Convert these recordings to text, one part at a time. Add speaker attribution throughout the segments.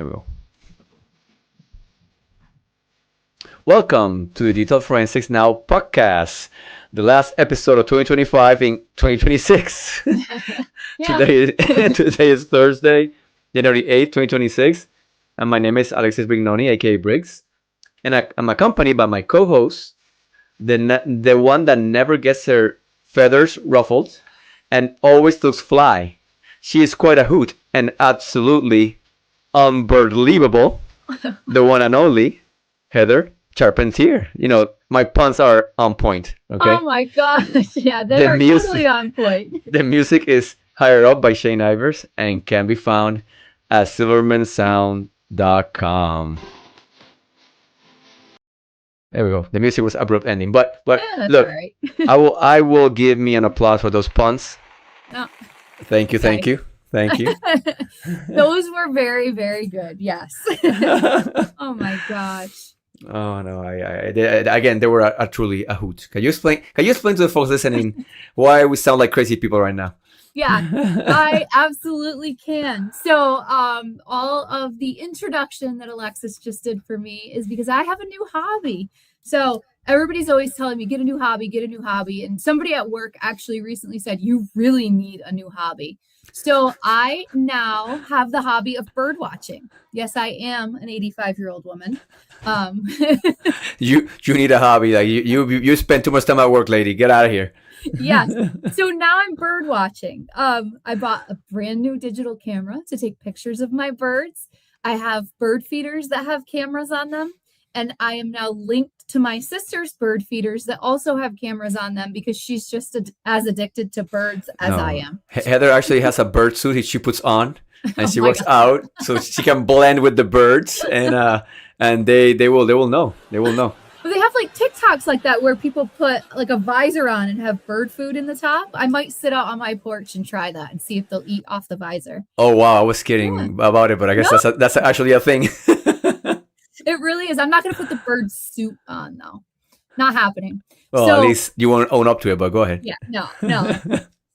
Speaker 1: There we go. Welcome to the Detailed Forensics Now podcast, the last episode of 2025 in 2026.
Speaker 2: Yeah.
Speaker 1: Today is Thursday, January 8th, 2026, and my name is Alexis Brignoni, aka Briggs, and I'm accompanied by my co-host, the one that never gets her feathers ruffled and always looks fly. She is quite a hoot and absolutely unbelievable, the one and only Heather Charpentier. You know, my puns are on point. Okay.
Speaker 2: Oh my gosh. Yeah, they
Speaker 1: The
Speaker 2: are
Speaker 1: music-
Speaker 2: totally on point.
Speaker 1: The music is Higher Up by Shane Ivers and can be found at silvermansound.com. There we go. The music was abrupt ending, but
Speaker 2: Yeah, that's
Speaker 1: look,
Speaker 2: all right.
Speaker 1: I will give me an applause for those puns.
Speaker 2: No.
Speaker 1: Thank you, thank you, thank you.
Speaker 2: Those were very, very good. Yes. Oh my gosh.
Speaker 1: Oh no! Again, they were a truly a hoot. Can you explain? Can you explain to the folks listening why we sound like crazy people right now?
Speaker 2: Yeah, I absolutely can. So, all of the introduction that Alexis just did for me is because I have a new hobby. So, everybody's always telling me, get a new hobby, get a new hobby. And somebody at work actually recently said, you really need a new hobby. So, I now have the hobby of bird watching. Yes, I am an 85-year-old woman.
Speaker 1: You need a hobby. Like you spend too much time at work, lady. Get out of here.
Speaker 2: Yes. So now I'm bird watching. I bought a brand new digital camera to take pictures of my birds. I have bird feeders that have cameras on them. And I am now linked to my sister's bird feeders that also have cameras on them because she's just as addicted to birds as I am.
Speaker 1: Heather actually has a bird suit that she puts on, and she
Speaker 2: Oh my
Speaker 1: works
Speaker 2: God.
Speaker 1: out so she can blend with the birds, and they will know. They will know.
Speaker 2: But they have like TikToks like that where people put like a visor on and have bird food in the top. I might sit out on my porch and try that and see if they'll eat off the visor.
Speaker 1: Oh wow, I was kidding about it, but I guess that's actually a thing.
Speaker 2: It really is. I'm not going to put the bird suit on though. Not happening.
Speaker 1: Well,
Speaker 2: So-
Speaker 1: at least you won't own up to it, but go ahead.
Speaker 2: Yeah, no.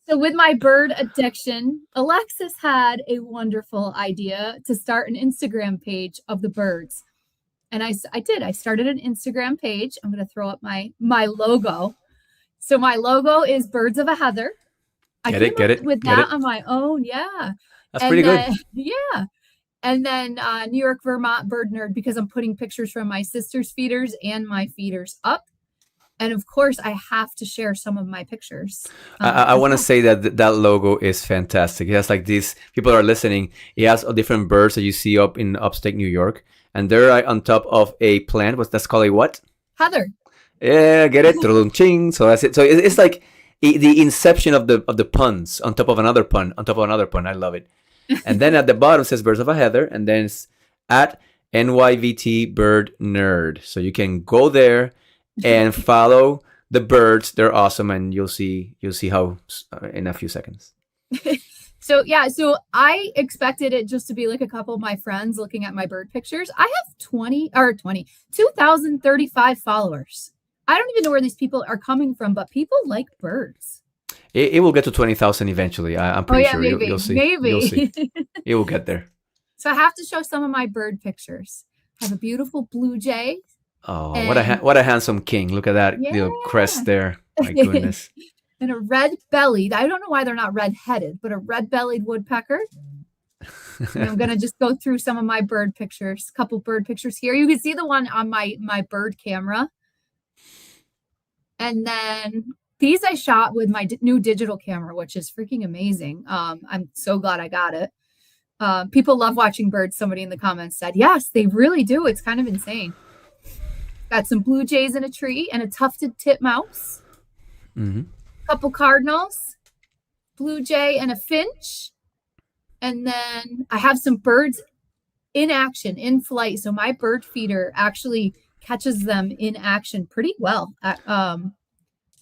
Speaker 2: So with my bird addiction, Alexis had a wonderful idea to start an Instagram page of the birds. And I did. I started an Instagram page. I'm going to throw up my logo. So my logo is Birds of a Heather. I
Speaker 1: Get
Speaker 2: came
Speaker 1: it,
Speaker 2: up with
Speaker 1: get
Speaker 2: that
Speaker 1: it.
Speaker 2: on my own. Yeah.
Speaker 1: That's pretty good.
Speaker 2: Yeah. And then New York, Vermont Bird Nerd, because I'm putting pictures from my sister's feeders and my feeders up. And of course, I have to share some of my pictures.
Speaker 1: I want to say that logo is fantastic. It has like these people are listening. It has different birds that you see up in upstate New York, and they're like on top of a plant. That's called a what?
Speaker 2: Heather.
Speaker 1: Yeah, get it? Ching. So that's it. So it's like the inception of the puns on top of another pun on top of another pun. I love it. And then at the bottom says Birds of a Heather, and then it's at NYVT Bird Nerd. So you can go there and follow the birds. They're awesome, and you'll see how in a few seconds.
Speaker 2: So I expected it just to be like a couple of my friends looking at my bird pictures. I have 2,035 followers. I don't even know where these people are coming from, but people like birds.
Speaker 1: It will get to 20,000 eventually. I'm pretty sure.
Speaker 2: Maybe.
Speaker 1: You'll see.
Speaker 2: Maybe.
Speaker 1: You'll see. It will get there.
Speaker 2: So I have to show some of my bird pictures. I have a beautiful blue jay.
Speaker 1: Oh,
Speaker 2: And-
Speaker 1: what a handsome king! Look at that little crest there. My goodness.
Speaker 2: And a red-bellied, I don't know why they're not red-headed, but a red-bellied woodpecker. And I'm going to just go through some of my bird pictures. A couple bird pictures here. You can see the one on my bird camera. And then these I shot with my new digital camera, which is freaking amazing. I'm so glad I got it. People love watching birds. Somebody in the comments said, yes, they really do. It's kind of insane. Got some blue jays in a tree and a tufted titmouse.
Speaker 1: Mm-hmm.
Speaker 2: Couple cardinals, blue jay, and a finch. And then I have some birds in action, in flight. So my bird feeder actually catches them in action pretty well. You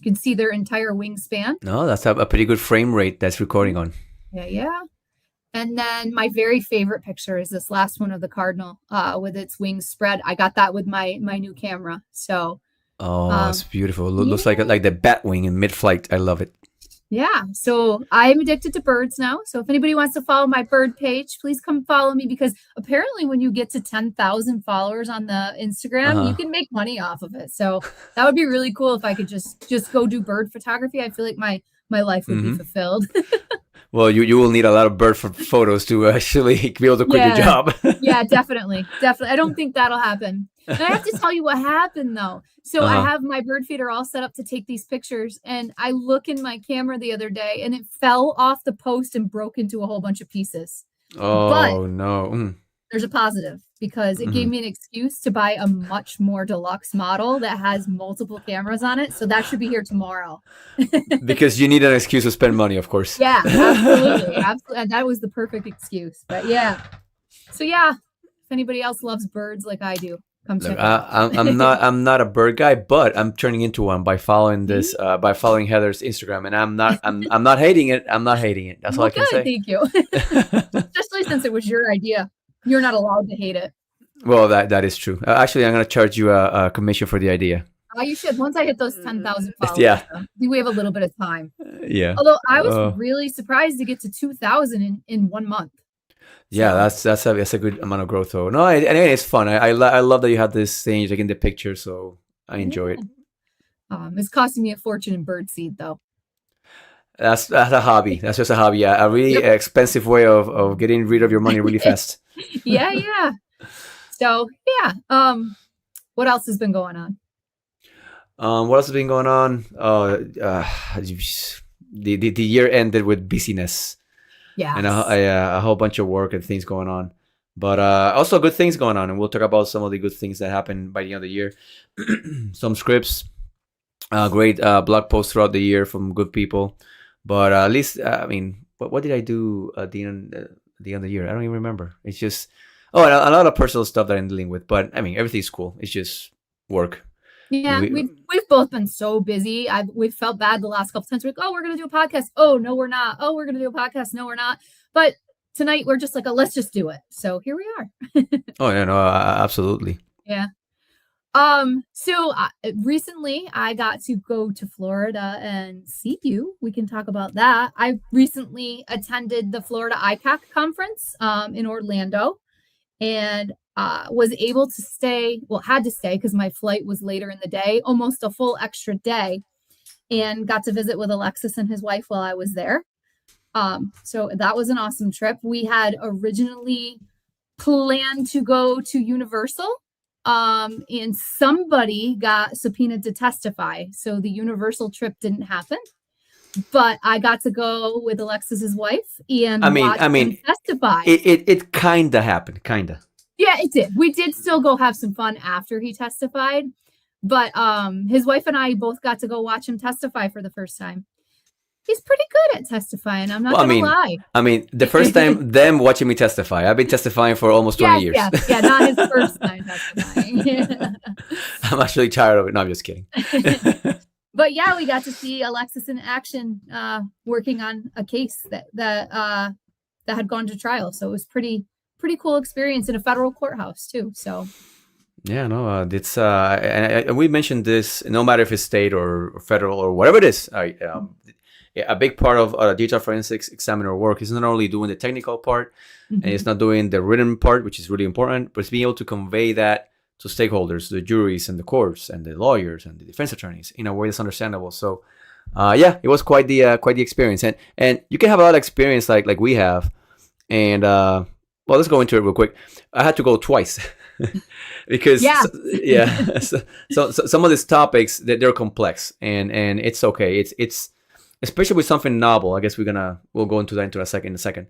Speaker 2: can see their entire wingspan.
Speaker 1: No, that's a pretty good frame rate that's recording on.
Speaker 2: Yeah. And then my very favorite picture is this last one of the cardinal with its wings spread. I got that with my new camera. So
Speaker 1: Oh, it's beautiful. Looks like the bat wing in mid-flight. I love it.
Speaker 2: Yeah, so I'm addicted to birds now. So if anybody wants to follow my bird page, please come follow me because apparently when you get to 10,000 followers on the Instagram, you
Speaker 1: Uh-huh.
Speaker 2: can make money off of it. So that would be really cool if I could just go do bird photography. I feel like my life would be
Speaker 1: Hmm.
Speaker 2: fulfilled.
Speaker 1: Well, you will need a lot of bird photos to actually be able to quit your
Speaker 2: Yeah.
Speaker 1: job.
Speaker 2: Yeah, definitely. Definitely. I don't think that'll happen. And I have to tell you what happened though. So I
Speaker 1: Uh-huh.
Speaker 2: have my bird feeder all set up to take these pictures, and I look in my camera the other day and it fell off the post and broke into a whole bunch of pieces. But
Speaker 1: Oh no. Mm.
Speaker 2: there's a positive because it gave
Speaker 1: Mhm.
Speaker 2: me an excuse to buy a much more deluxe model that has multiple cameras on it. So that should be here tomorrow.
Speaker 1: Because you need an excuse to spend money, of course.
Speaker 2: Yeah, absolutely. Absolutely. And that was the perfect excuse. But yeah. So yeah, if anybody else loves birds like I do, come
Speaker 1: Look,
Speaker 2: check it out.
Speaker 1: I'm not a bird guy, but I'm turning into one by following
Speaker 2: See?
Speaker 1: by following Heather's Instagram, and I'm not hating it. I'm not hating it. That's all
Speaker 2: Well,
Speaker 1: I can
Speaker 2: good.
Speaker 1: say.
Speaker 2: Thank you. Especially since it was your idea. You're not allowed to hate it.
Speaker 1: Well, that is true. Actually, I'm gonna charge you a commission for the idea.
Speaker 2: You should. Once I hit those 10,000 followers,
Speaker 1: Yeah,
Speaker 2: though, I think we have a little bit of time.
Speaker 1: yeah.
Speaker 2: Although I was
Speaker 1: Uh,
Speaker 2: really surprised to get to 2,000 in 1 month.
Speaker 1: yeah,
Speaker 2: So
Speaker 1: that's a good amount of growth though. No, anyway, it's fun. I love that you have this thing taking the picture, so I enjoy it.
Speaker 2: yeah. It's costing me a fortune in birdseed, though.
Speaker 1: That's a hobby. That's just a hobby. A really
Speaker 2: Yep.
Speaker 1: expensive way of getting rid of your money really fast.
Speaker 2: Yeah, yeah. So yeah. What else has been going on?
Speaker 1: What else has been going on? The year ended with busyness
Speaker 2: Yeah.
Speaker 1: and a whole bunch of work and things going on. But also good things going on, and we'll talk about some of the good things that happened by the end of the year. Some scripts, great blog posts throughout the year from good people. But at least, I mean, what did I do at the end of the year? I don't even remember. It's just and a lot of personal stuff that I'm dealing with. But I mean, everything's cool. It's just work.
Speaker 2: Yeah,
Speaker 1: We,
Speaker 2: we've both been so busy. We've felt bad the last couple times. We're like, oh, we're gonna do a podcast. Oh no, we're not. Oh, we're gonna do a podcast. No, we're not. But tonight we're just like, oh, let's just do it. So here we are.
Speaker 1: oh yeah, no, absolutely.
Speaker 2: Yeah. So recently I got to go to Florida and see you. We can talk about that. I recently attended the Florida ICAC conference in Orlando and was able to stay, well, had to stay because my flight was later in the day, almost a full extra day, and got to visit with Alexis and his wife while I was there. So that was an awesome trip. We had originally planned to go to Universal, and somebody got subpoenaed to testify. So the Universal trip didn't happen. But I got to go with Alexis's wife and watch him testify.
Speaker 1: It kinda happened, kinda.
Speaker 2: Yeah, it did. We did still go have some fun after he testified, but his wife and I both got to go watch him testify for the first time. He's pretty good at testifying. I'm not gonna lie.
Speaker 1: I mean, the first time them watching me testify, I've been testifying for almost 20 years.
Speaker 2: Yeah, not his first time testifying.
Speaker 1: I'm actually tired of it. No, I'm just kidding.
Speaker 2: But yeah, we got to see Alexis in action, working on a case that had gone to trial. So it was pretty cool experience in a federal courthouse too. So
Speaker 1: yeah, no, it's and we mentioned this. No matter if it's state or federal or whatever it is, a big part of digital forensics examiner work is not only doing the technical part, and it's not doing the written part, which is really important, but it's being able to convey that to stakeholders, the juries and the courts and the lawyers and the defense attorneys in a way that's understandable. So, yeah, it was quite the experience, and you can have a lot of experience like we have, and well, let's go into it real quick. I had to go twice because so some of these topics they're complex, and it's okay. It's especially with something novel. I guess we'll go into that in a second,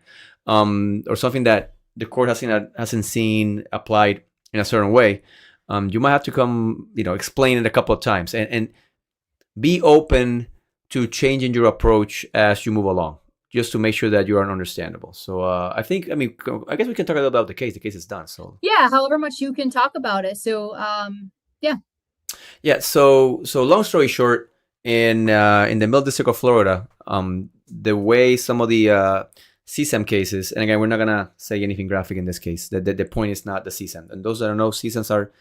Speaker 1: or something that the court hasn't seen applied in a certain way. You might have to come, explain it a couple of times, and be open to changing your approach as you move along, just to make sure that you are understandable. So I guess we can talk a little about the case. The case is done. So
Speaker 2: yeah, however much you can talk about it. So
Speaker 1: yeah. So long story short, in the Middle District of Florida, the way some of the CSAM cases, and again, we're not gonna say anything graphic in this case. The point is not the CSAM. And those that don't know, CSAMs are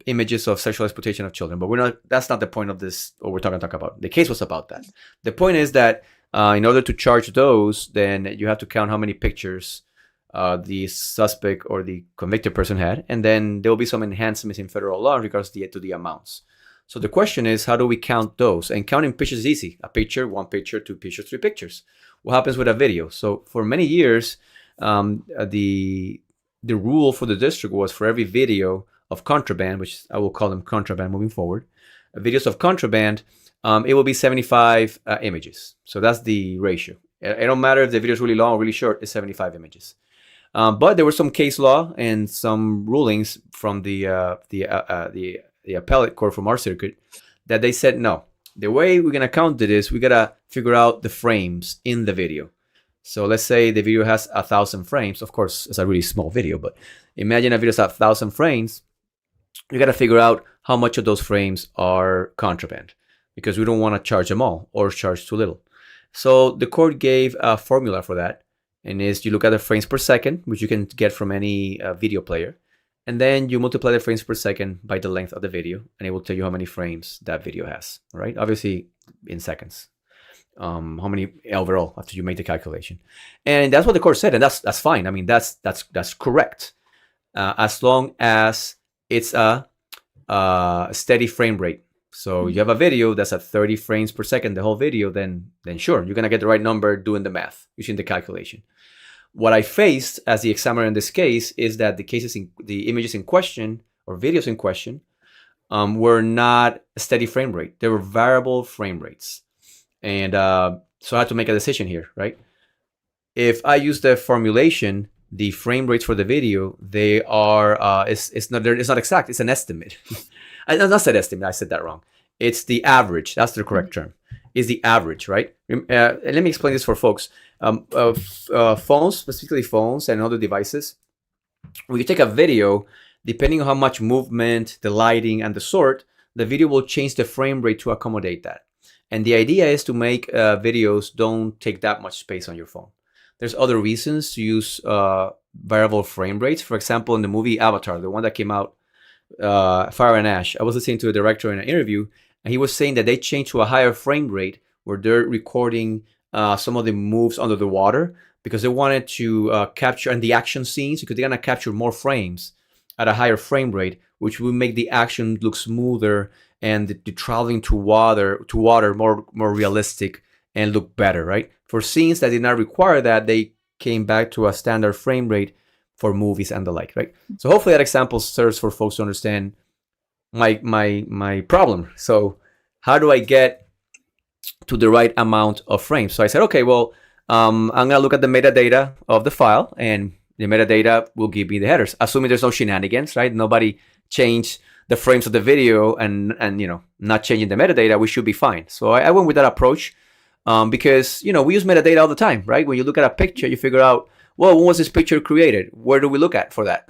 Speaker 1: images of sexual exploitation of children. But we're not. That's not the point of this. What we're talking about. The case was about that. The point is that in order to charge those, then you have to count how many pictures the suspect or the convicted person had, and then there will be some enhancements in federal law in regards to the amounts. So the question is, how do we count those? And counting pictures is easy. A picture, one picture, two pictures, three pictures. What happens with a video? So for many years, the rule for the district was for every video of contraband, which I will call them contraband moving forward, videos of contraband, it will be 75 images. So that's the ratio. It don't matter if the video is really long or really short, it's 75 images. But there was some case law and some rulings from the appellate court from our circuit that they said, no, the way we're going to count it is we got to figure out the frames in the video. So let's say the video has 1,000 frames. Of course, it's a really small video, but imagine a video has 1,000 frames. You got to figure out how much of those frames are contraband, because we don't want to charge them all or charge too little. So the court gave a formula for that, and is you look at the frames per second, which you can get from any video player, and then you multiply the frames per second by the length of the video, and it will tell you how many frames that video has, right? Obviously in seconds. How many overall after you make the calculation. And that's what the court said, and that's fine. I mean, that's correct. As long as it's a steady frame rate. So you have a video that's at 30 frames per second, the whole video, then sure, you're gonna get the right number doing the math, using the calculation. What I faced as the examiner in this case is that the images in question or videos in question were not a steady frame rate. They were variable frame rates. And so I had to make a decision here, right? If I use the formulation, the frame rates for the video, they are, it's not exact, it's an estimate. I not said estimate, I said that wrong. It's the average, that's the correct term. Is the average, right? Let me explain this for folks. Phones, specifically phones and other devices, when you take a video, depending on how much movement, the lighting, and the sort, the video will change the frame rate to accommodate that. And the idea is to make videos don't take that much space on your phone. There's other reasons to use variable frame rates. For example, in the movie Avatar, the one that came out, Fire and Ash, I was listening to a director in an interview, and he was saying that they changed to a higher frame rate where they're recording some of the moves under the water because they wanted to capture, and the action scenes, because they're going to capture more frames at a higher frame rate, which will make the action look smoother and the traveling to water more realistic and look better, right? For scenes that did not require that, they came back to a standard frame rate for movies and the like, right? So hopefully that example serves for folks to understand my problem. So how do I get to the right amount of frames? So I said, okay, well, I'm gonna look at the metadata of the file, and the metadata will give me the headers, assuming there's no shenanigans, right? Nobody changed the frames of the video and not changing the metadata, we should be fine. So I went with that approach because we use metadata all the time, right? When you look at a picture, you figure out, well, when was this picture created? Where do we look at for that?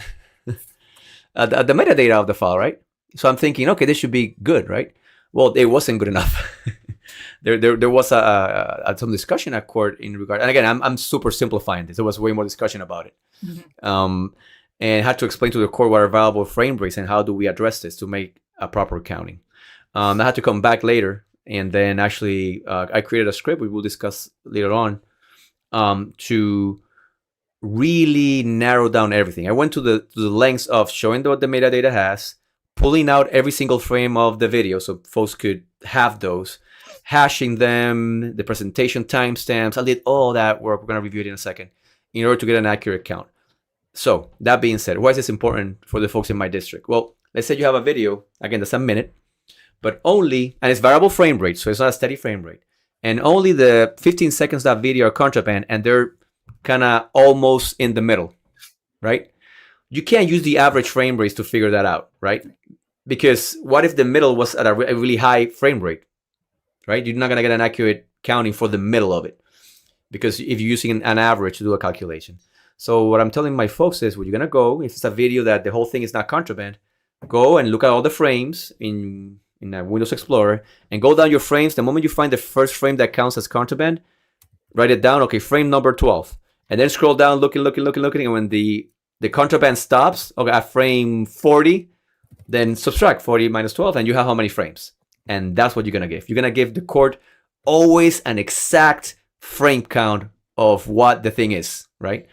Speaker 1: The metadata of the file, right? So I'm thinking, okay, this should be good, right? Well, it wasn't good enough. There was some discussion at court in regard, and again, I'm super simplifying this. There was way more discussion about it. Mm-hmm. And had to explain to the court what are valuable frame rates and how do we address this to make a proper counting. I had to come back later, and then actually I created a script we will discuss later on to really narrow down everything. I went to the lengths of showing what the metadata has, pulling out every single frame of the video so folks could have those, hashing them, the presentation timestamps. I did all that work. We're going to review it in a second in order to get an accurate count. So that being said, why is this important for the folks in my district? Well, let's say you have a video, again, that's a minute, but only, and it's variable frame rate, so it's not a steady frame rate, and only the 15 seconds that video are contraband, and they're kind of almost in the middle, right? You can't use the average frame rates to figure that out, right? Because what if the middle was at a really high frame rate, right? You're not going to get an accurate counting for the middle of it, because if you're using an average to do a calculation. So what I'm telling my folks is, well, you're going to go, if it's a video that the whole thing is not contraband, go and look at all the frames in Windows Explorer and go down your frames. The moment you find the first frame that counts as contraband, write it down. Okay, frame number 12. And then scroll down, looking. And when the the contraband stops at frame 40, then subtract 40 minus 12, and you have how many frames. And that's what you're going to give. You're going to give the court always an exact frame count of what the thing is, right?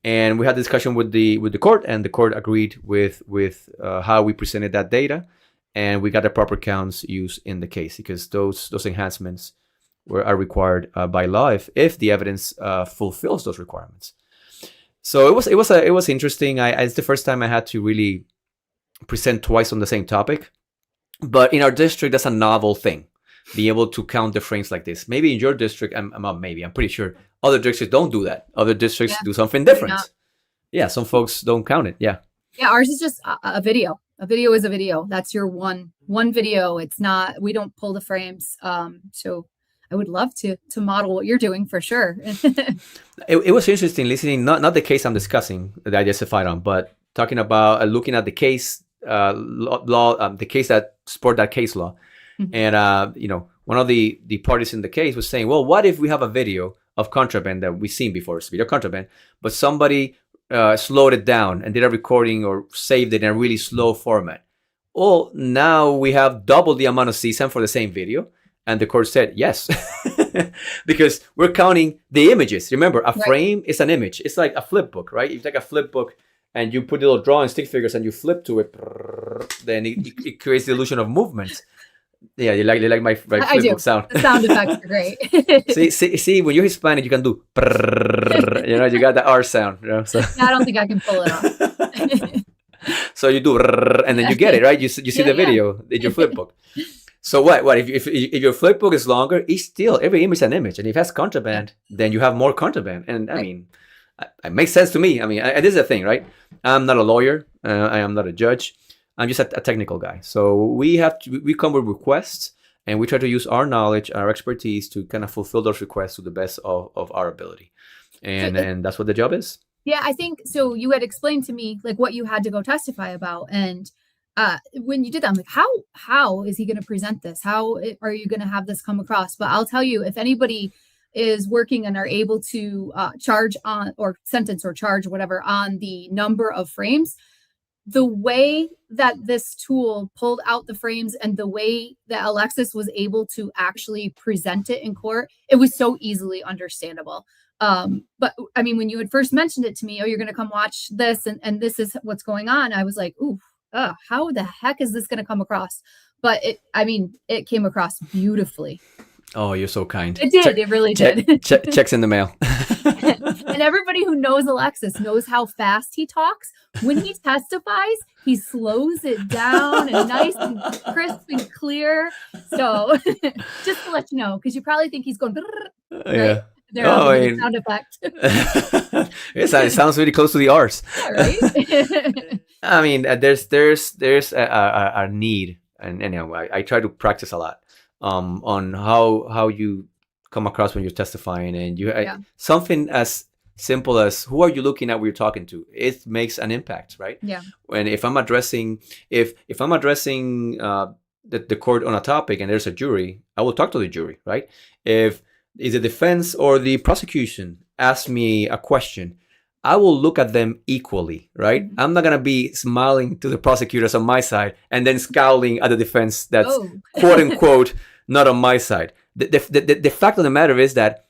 Speaker 1: And we had a discussion with the court, and the court agreed with how we presented that data, and we got the proper counts used in the case, because those enhancements are required by law if the evidence fulfills those requirements. So it was interesting. It's the first time I had to really present twice on the same topic, but in our district, that's a novel thing, being able to count the frames like this. Maybe in your district, I'm pretty sure other districts don't do that. Other districts do something different. Yeah, some folks don't count it. Yeah,
Speaker 2: ours is just a video. A video is a video. That's your one video. It's not, we don't pull the frames. So I would love to model what you're doing for sure.
Speaker 1: It was interesting listening, not the case I'm discussing that I testified on, but talking about looking at the case law, the case that support that case law. Mm-hmm. And one of the parties in the case was saying, well, what if we have a video of contraband that we've seen before, it's video contraband, but somebody slowed it down and did a recording or saved it in a really slow format? Well, now we have double the amount of CSAM for the same video. And the court said yes, because we're counting the images. Remember, a frame is an image. It's like a flip book, right? You take a flip book and you put little drawing stick figures and you flip to it, then it creates the illusion of movement. Yeah, you like my flip book sound.
Speaker 2: The sound effects are great.
Speaker 1: see, when you're Hispanic, you can do, you got the R sound. So.
Speaker 2: I don't think I can pull it off.
Speaker 1: So you do, and then you get it, right? You see the video in your flip book. So what if your flip book is longer, it's still every image is an image, and if it has contraband, then you have more contraband. And I mean, it makes sense to me. I mean, this is the thing, right? I'm not a lawyer. I am not a judge. I'm just a technical guy. So we come with requests, and we try to use our knowledge, our expertise to kind of fulfill those requests to the best of our ability, and that's what the job is.
Speaker 2: Yeah, I think so. You had explained to me like what you had to go testify about, and when you did that, I'm like, how is he going to present this? How are you going to have this come across? But I'll tell you, if anybody is working and are able to charge on or sentence or charge whatever on the number of frames, the way that this tool pulled out the frames and the way that Alexis was able to actually present it in court, it was so easily understandable. But I mean, when you had first mentioned it to me, oh, you're going to come watch this and this is what's going on, I was like, ooh. How the heck is this going to come across? But it came across beautifully.
Speaker 1: Oh, you're so kind.
Speaker 2: It did. It really did.
Speaker 1: Checks in the mail.
Speaker 2: And everybody who knows Alexis knows how fast he talks. When he testifies, he slows it down and nice and crisp and clear. So just to let you know, because you probably think he's going, right?
Speaker 1: Yeah.
Speaker 2: Sound effect.
Speaker 1: It sounds really close to the R's.
Speaker 2: Yeah, right?
Speaker 1: I mean, there's a need, and I try to practice a lot on how you come across when you're testifying, and something as simple as who are you looking at when you're talking to, it makes an impact, right?
Speaker 2: Yeah.
Speaker 1: And if I'm addressing the court on a topic and there's a jury, I will talk to the jury, right? If is the defense or the prosecution ask me a question, I will look at them equally, right? Mm-hmm. I'm not going to be smiling to the prosecutors on my side and then scowling at the defense that's quote unquote not on my side. The fact of the matter is that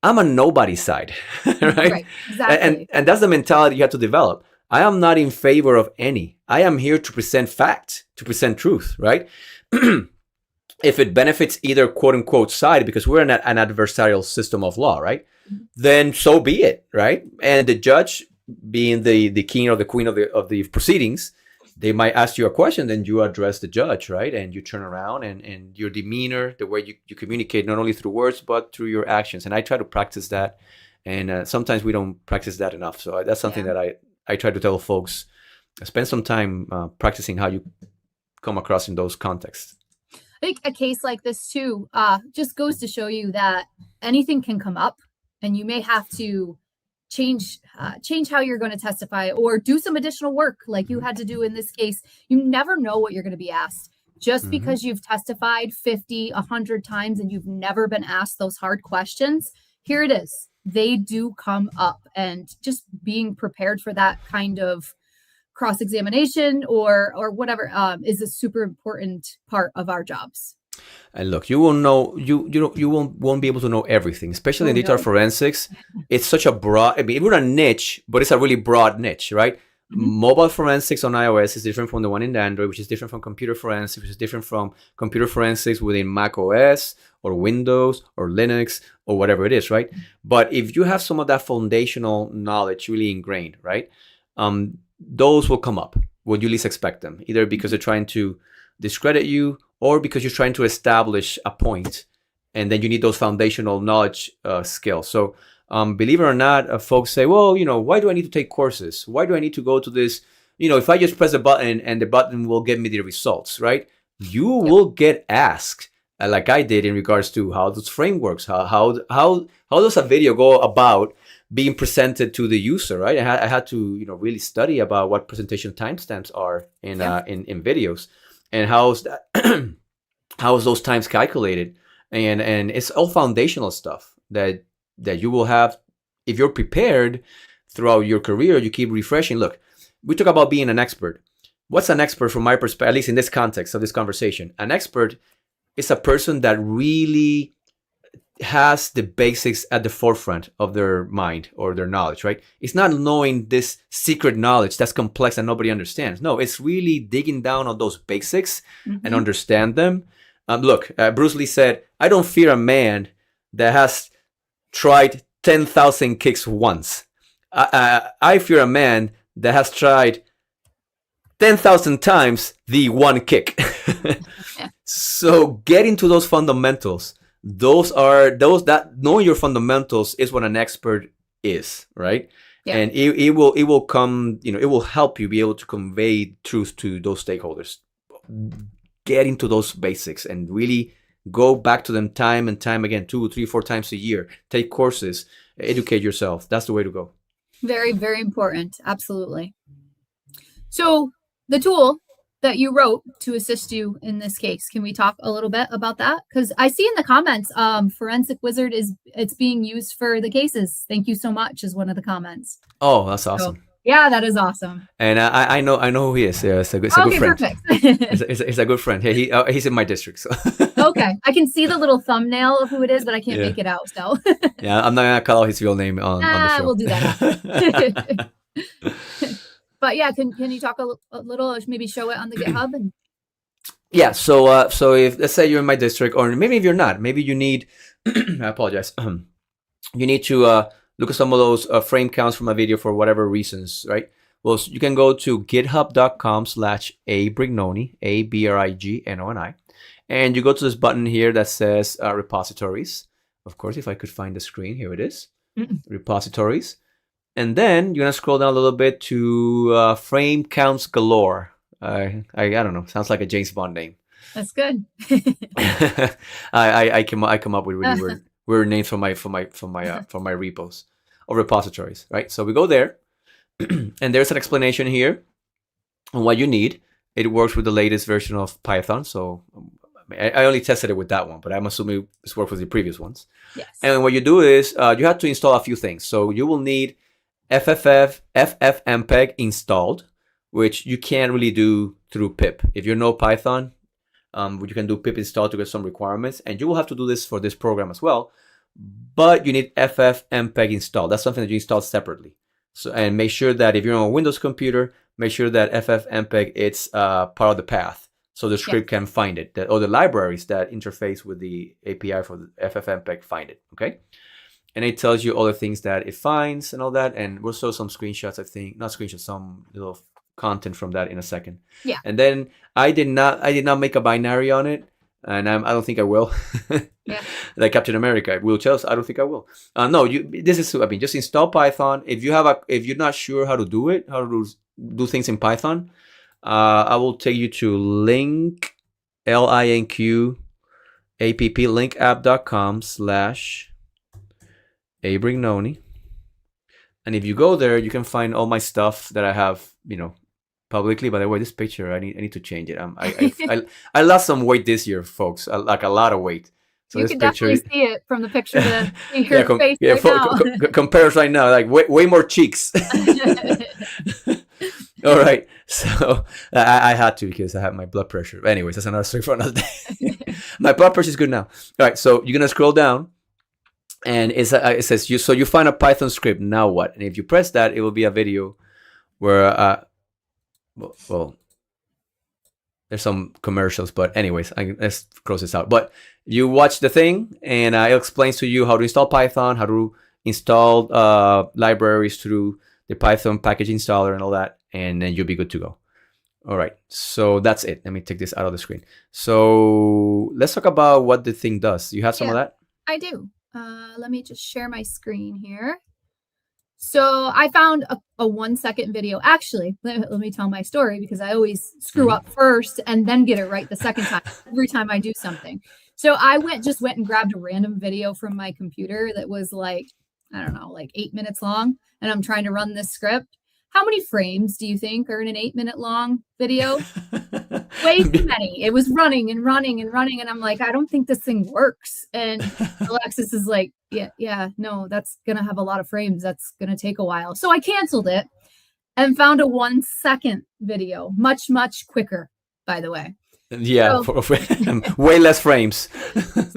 Speaker 1: I'm on nobody's side, right? Exactly. And that's the mentality you have to develop. I am not in favor of any. I am here to present fact, to present truth, right? If it benefits either quote unquote side, because we're in an adversarial system of law, right? Then so be it, right? And the judge, being the king or the queen of the proceedings, they might ask you a question, then you address the judge, right? And you turn around and your demeanor, the way you communicate, not only through words, but through your actions. And I try to practice that. And sometimes we don't practice that enough. So that's something that I try to tell folks, spend some time practicing how you come across in those contexts.
Speaker 2: I think a case like this too just goes to show you that anything can come up, and you may have to change how you're going to testify or do some additional work like you had to do in this case. You never know what you're going to be asked. Just because you've testified 50, 100 times and you've never been asked those hard questions, here it is. they do come up, and just being prepared for that kind of cross-examination or whatever is a super important part of our jobs.
Speaker 1: And look, you will know you won't be able to know everything, especially in digital forensics. It's such a broad. I mean, we're a niche, but it's a really broad niche, right? Mobile forensics on iOS is different from the one in Android, which is different from computer forensics, which is different from computer forensics within Mac OS or Windows or Linux or whatever it is, right? But if you have some of that foundational knowledge really ingrained, right, those will come up when you least expect them, either because they're trying to discredit you or because you're trying to establish a point, and then you need those foundational knowledge skills. So believe it or not, folks say, well, why do I need to take courses? Why do I need to go to this? If I just press a button and the button will give me the results, right? You will get asked, like I did, in regards to how those frameworks, how does a video go about being presented to the user, right? I had to, really study about what presentation timestamps are in videos, and how's those times calculated, and it's all foundational stuff that you will have if you're prepared throughout your career. You keep refreshing. Look, we talk about being an expert. What's an expert from my perspective, at least in this context of this conversation? An expert is a person that really has the basics at the forefront of their mind or their knowledge, right? It's not knowing this secret knowledge that's complex and nobody understands. No, it's really digging down on those basics and understand them. Look, Bruce Lee said, I don't fear a man that has tried 10,000 kicks once. I fear a man that has tried 10,000 times the one kick. So get into those fundamentals. Those that knowing your fundamentals is what an expert is, right? Yeah. And it will come, it will help you be able to convey truth to those stakeholders. Get into those basics and really go back to them time and time again, 2, 3, 4 times a year. Take courses, educate yourself. That's the way to go.
Speaker 2: Very, very important. Absolutely. So the tool that you wrote to assist you in this case, can we talk a little bit about that? Because I see in the comments, Forensic Wizard it's being used for the cases. Thank you so much is one of the comments.
Speaker 1: Oh, that's awesome.
Speaker 2: So, yeah, that is awesome.
Speaker 1: And I know who he is. Yeah, it's a good friend.
Speaker 2: Perfect.
Speaker 1: it's a good friend. Yeah, he's in my district. So.
Speaker 2: Okay, I can see the little thumbnail of who it is, but I can't make it out. So.
Speaker 1: Yeah, I'm not gonna call out his real name on the show.
Speaker 2: We'll do that. But yeah, can you talk a little, maybe show it on the GitHub?
Speaker 1: Yeah, so if, let's say you're in my district, or maybe if you're not, maybe you need, I apologize, you need to look at some of those frame counts from a video for whatever reasons, right? Well, so you can go to github.com/abrignoni, ABRIGNONI, and you go to this button here that says repositories. Of course, if I could find the screen, here it is, repositories. And then you're gonna scroll down a little bit to frame counts galore. I don't know. Sounds like a James Bond name.
Speaker 2: That's good.
Speaker 1: I come up with really weird names for my repos or repositories, right? So we go there, and there's an explanation here on what you need. It works with the latest version of Python, so I only tested it with that one, but I'm assuming it's worked with the previous ones.
Speaker 2: Yes.
Speaker 1: And what you do is you have to install a few things. So you will need FFmpeg installed, which you can't really do through pip. If you know Python, you can do pip install to get some requirements, and you will have to do this for this program as well. But you need FFmpeg installed. That's something that you install separately. So, and make sure that if you're on a Windows computer, make sure that FFmpeg it's part of the path, so the script can find it. Or the libraries that interface with the API for the FFmpeg find it. Okay. And it tells you all the things that it finds and all that. And we'll show some screenshots, I think. Not screenshots, some little content from that in a second.
Speaker 2: Yeah.
Speaker 1: And then I did not make a binary on it. And I don't think I will.
Speaker 2: Yeah.
Speaker 1: Like Captain America, Will Chelsea, I don't think I will. No, just install Python. If you're not sure how to do it, how to do things in Python, I will take you to linkapp.com/abrignoni. And if you go there, you can find all my stuff that I have, publicly. By the way, this picture, I need to change it. I lost some weight this year, folks, like a lot of weight. So
Speaker 2: You
Speaker 1: this
Speaker 2: can
Speaker 1: picture,
Speaker 2: definitely see it from the picture to see your face
Speaker 1: yeah,
Speaker 2: right now.
Speaker 1: compares right now, like way more cheeks. All right, so I had to because I had my blood pressure. But anyways, that's another story for another day. My blood pressure is good now. All right, so you're gonna scroll down, and it says you. So you find a Python script. Now what? And if you press that, it will be a video where well, there's some commercials, but anyways, let's close this out. But you watch the thing, and it explains to you how to install Python, how to install libraries through the Python package installer and all that, and then you'll be good to go. All right, so that's it. Let me take this out of the screen. So let's talk about what the thing does. You have some of that?
Speaker 2: I do. Let me just share my screen here. So I found a 1 second video. Actually, let me tell my story because I always screw up first and then get it right the second time every time I do something. So I just went and grabbed a random video from my computer that was like, I don't know, like 8 minutes long. And I'm trying to run this script. How many frames do you think are in an 8 minute long video? Way too many. It was running and running and running. And I'm like, I don't think this thing works. And Alexis is like, yeah, no, that's going to have a lot of frames. That's going to take a while. So I canceled it and found a 1 second video, much, much quicker, by the way.
Speaker 1: Yeah, so, way less frames.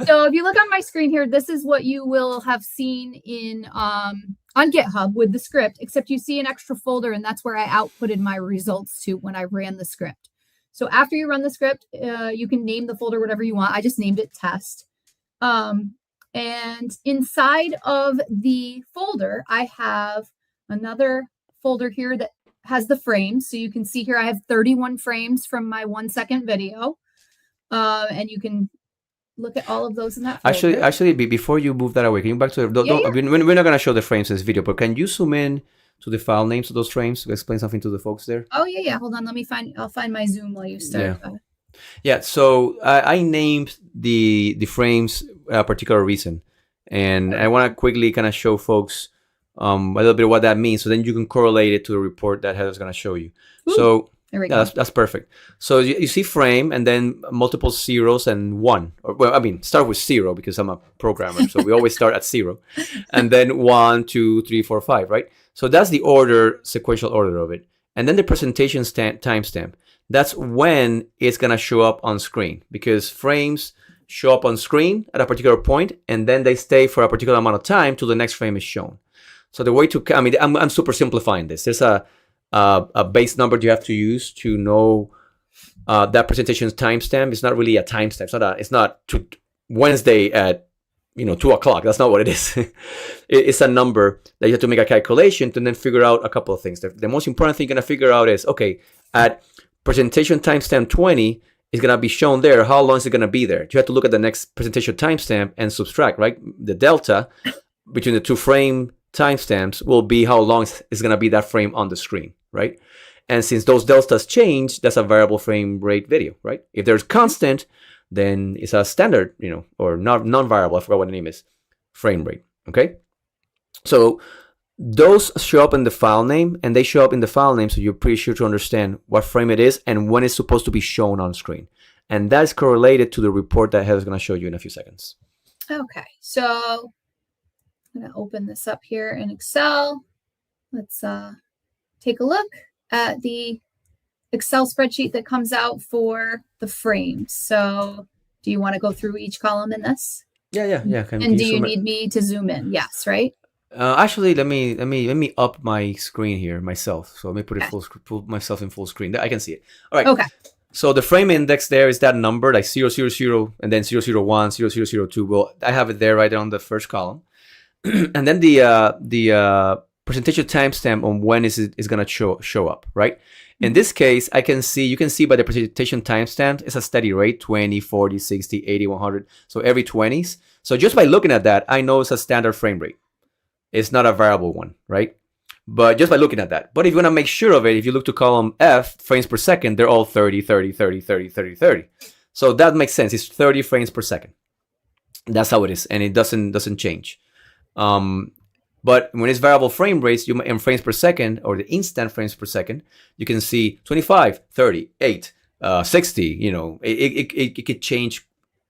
Speaker 2: So if you look on my screen here, this is what you will have seen in on GitHub with the script, except you see an extra folder, and that's where I outputted my results to when I ran the script. So after you run the script, you can name the folder whatever you want. I just named it test. And inside of the folder, I have another folder here that has the frames. So you can see here I have 31 frames from my 1 second video. And you can look at all of those in that folder.
Speaker 1: Actually, before you move that away, can you back to we're not going to show the frames in this video, but can you zoom in to the file names of those frames to explain something to the folks there?
Speaker 2: Oh, yeah. Hold on. I'll find my Zoom while you start.
Speaker 1: Yeah. So I named the frames a particular reason. And I want to quickly kind of show folks a little bit of what that means. So then you can correlate it to the report that Heather's going to show you. Ooh, so there we go. That's perfect. So you see frame and then multiple zeros and one. Start with 0 because I'm a programmer. So we always start at 0. And then 1, 2, 3, 4, 5, right? So that's the sequential order of it. And then the presentation timestamp. That's when it's going to show up on screen because frames show up on screen at a particular point and then they stay for a particular amount of time till the next frame is shown. So the way I'm super simplifying this. There's a base number you have to use to know that presentation's timestamp. It's not really a timestamp. It's not Wednesday at 2:00. That's not what it is. It's a number that you have to make a calculation to then figure out a couple of things. The most important thing you're gonna figure out is, okay, at presentation timestamp 20 is gonna be shown there. How long is it gonna be there? You have to look at the next presentation timestamp and subtract, right? The delta between the two frame timestamps will be how long is going to be that frame on the screen, right? And since those deltas change, that's a variable frame rate video, right? If there's constant, then it's a standard, or non-variable, I forgot what the name is, frame rate, okay? So those show up in the file name, and they show up in the file name, so you're pretty sure to understand what frame it is and when it's supposed to be shown on screen. And that's correlated to the report that Heather's going to show you in a few seconds.
Speaker 2: Okay, so I'm going to open this up here in Excel. Let's take a look at the Excel spreadsheet that comes out for the frames. So do you want to go through each column in this?
Speaker 1: Yeah.
Speaker 2: And do you need me to zoom in? Yes, right?
Speaker 1: Actually, let me up my screen here myself. So let me put myself in full screen. I can see it. All right. Okay. So the frame index there is that number, like 000 and then 001, 0002. Well, I have it there right on the first column. And then the presentation timestamp on when is going to show up, right? In this case, you can see by the presentation timestamp, it's a steady rate, 20, 40, 60, 80, 100. So every 20s. So just by looking at that, I know it's a standard frame rate. It's not a variable one, right? But just by looking at that. But if you want to make sure of it, if you look to column F, frames per second, they're all 30, 30, 30, 30, 30, 30. So that makes sense. It's 30 frames per second. That's how it is. And it doesn't change. But when it's variable frame rates, in frames per second, or the instant frames per second, you can see 25, 30, 8, 60, it could change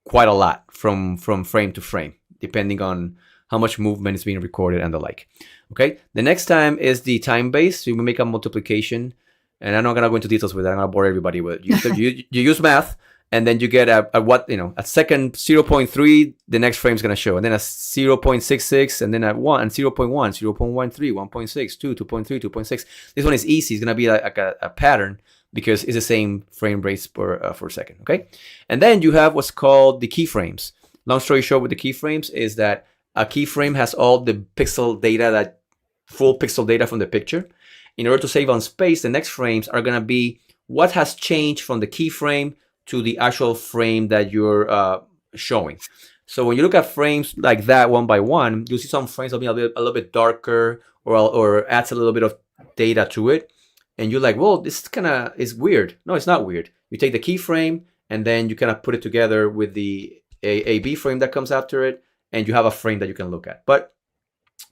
Speaker 1: quite a lot from frame to frame, depending on how much movement is being recorded and the like. Okay, the next time is the time base. So you make a multiplication, and I'm not gonna go into details with that. I'm gonna bore everybody with it. You use math, and then you get a what, at second 0.3, the next frame is gonna show, and then a 0.66, and then a 1, and 0.1, 0.13, 1.6, 2, 2.3, 2.6. This one is easy. It's gonna be like a pattern because it's the same frame rates per second. Okay, and then you have what's called the keyframes. Long story short, with the keyframes is that a keyframe has all the pixel data, that full pixel data from the picture. In order to save on space, the next frames are gonna be what has changed from the keyframe to the actual frame that you're showing. So when you look at frames like that one by one, you'll see some frames will be a little bit darker, or adds a little bit of data to it, and you're like, well, this kind of is weird. No, it's not weird. You take the keyframe and then you kind of put it together with the AB frame that comes after it, and you have a frame that you can look at. But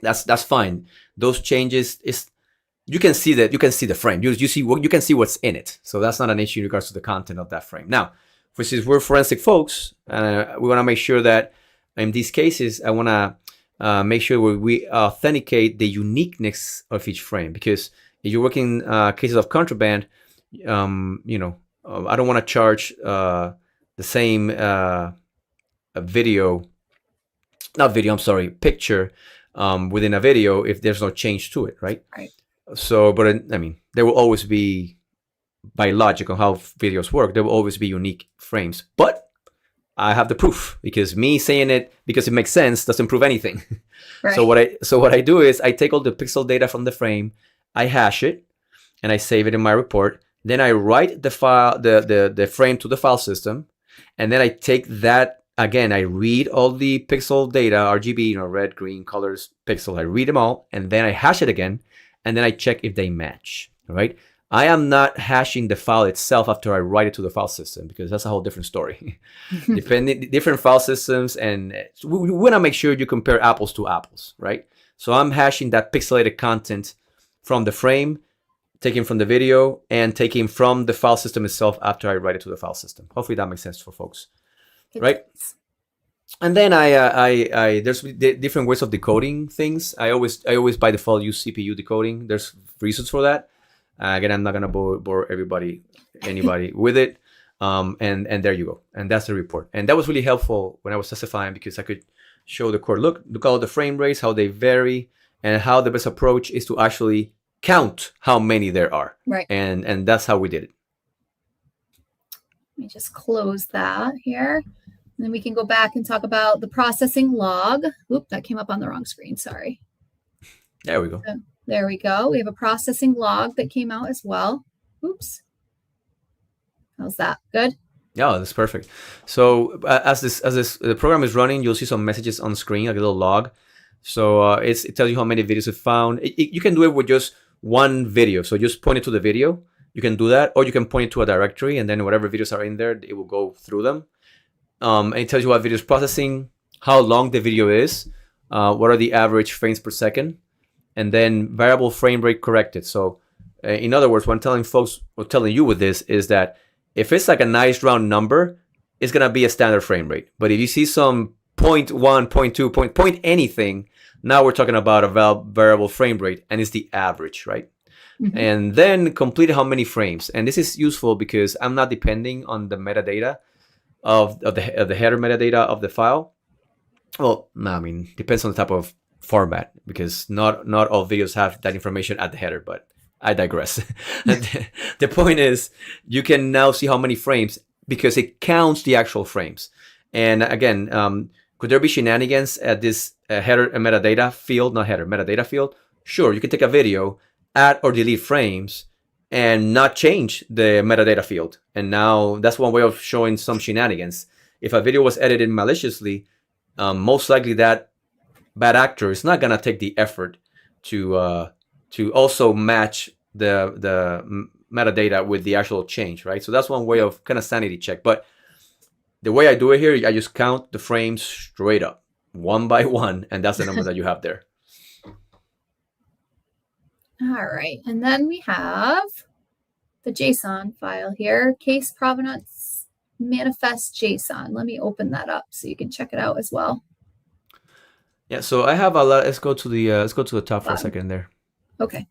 Speaker 1: that's fine. Those changes is, you can see that, you can see the frame. You can see what's in it. So that's not an issue in regards to the content of that frame. Now, since we're forensic folks, we want to make sure that in these cases, I want to make sure we authenticate the uniqueness of each frame, because if you're working cases of contraband, I don't want to charge the same picture within a video if there's no change to it, right?
Speaker 2: Right.
Speaker 1: So, but I mean, there will always be, by logic of how videos work, there will always be unique frames. But I have the proof, because me saying it because it makes sense doesn't prove anything. Right. So what I do is I take all the pixel data from the frame, I hash it, and I save it in my report. Then I write the file, the frame to the file system, and then I take that. Again, I read all the pixel data, RGB, red, green, colors, pixel. I read them all, and then I hash it again, and then I check if they match. All right. I am not hashing the file itself after I write it to the file system, because that's a whole different story. Different file systems, and we want to make sure you compare apples to apples, right? So I'm hashing that pixelated content from the frame, taking from the video, and taking from the file system itself after I write it to the file system. Hopefully that makes sense for folks. Right. And then I there's different ways of decoding things. I always by default use CPU decoding. There's reasons for that. Again, I'm not gonna bore anybody with it. And there you go. And that's the report. And that was really helpful when I was testifying, because I could show the court, look at all the frame rates, how they vary, and how the best approach is to actually count how many there are.
Speaker 2: Right.
Speaker 1: And that's how we did it.
Speaker 2: Let me just close that here. And then we can go back and talk about the processing log. Oop, that came up on the wrong screen. Sorry.
Speaker 1: There we go.
Speaker 2: So, there we go. We have a processing log that came out as well. Oops. How's that? Good?
Speaker 1: Yeah, that's perfect. So as the program is running, you'll see some messages on screen, like a little log. So it tells you how many videos it found. You can do it with just one video. So just point it to the video. You can do that, or you can point it to a directory, and then whatever videos are in there, it will go through them. And it tells you what video is processing, how long the video is, what are the average frames per second, and then variable frame rate corrected. So in other words, what I'm telling folks, or telling you with this, is that if it's like a nice round number, it's going to be a standard frame rate. But if you see some 0.1, 0.2, point anything, now we're talking about a variable frame rate, and it's the average, right? Mm-hmm. And then complete how many frames. And this is useful because I'm not depending on the metadata of the header metadata of the file. Well, no, I mean, depends on the type of format, because not all videos have that information at the header, but I digress. The point is, you can now see how many frames, because it counts the actual frames. And again, could there be shenanigans at this header and metadata field, not header, metadata field? Sure, you can take a video, add or delete frames, and not change the metadata field. And now that's one way of showing some shenanigans. If a video was edited maliciously, most likely that bad actor is not gonna take the effort to also match the metadata with the actual change, right? So that's one way of kind of sanity check. But the way I do it here, I just count the frames straight up, one by one, and that's the number that you have there.
Speaker 2: All right, and then we have the JSON file here, case provenance manifest JSON. Let me open that up so you can check it out as well.
Speaker 1: Yeah, so I have a lot. Let's go to the top for a second there.
Speaker 2: Okay.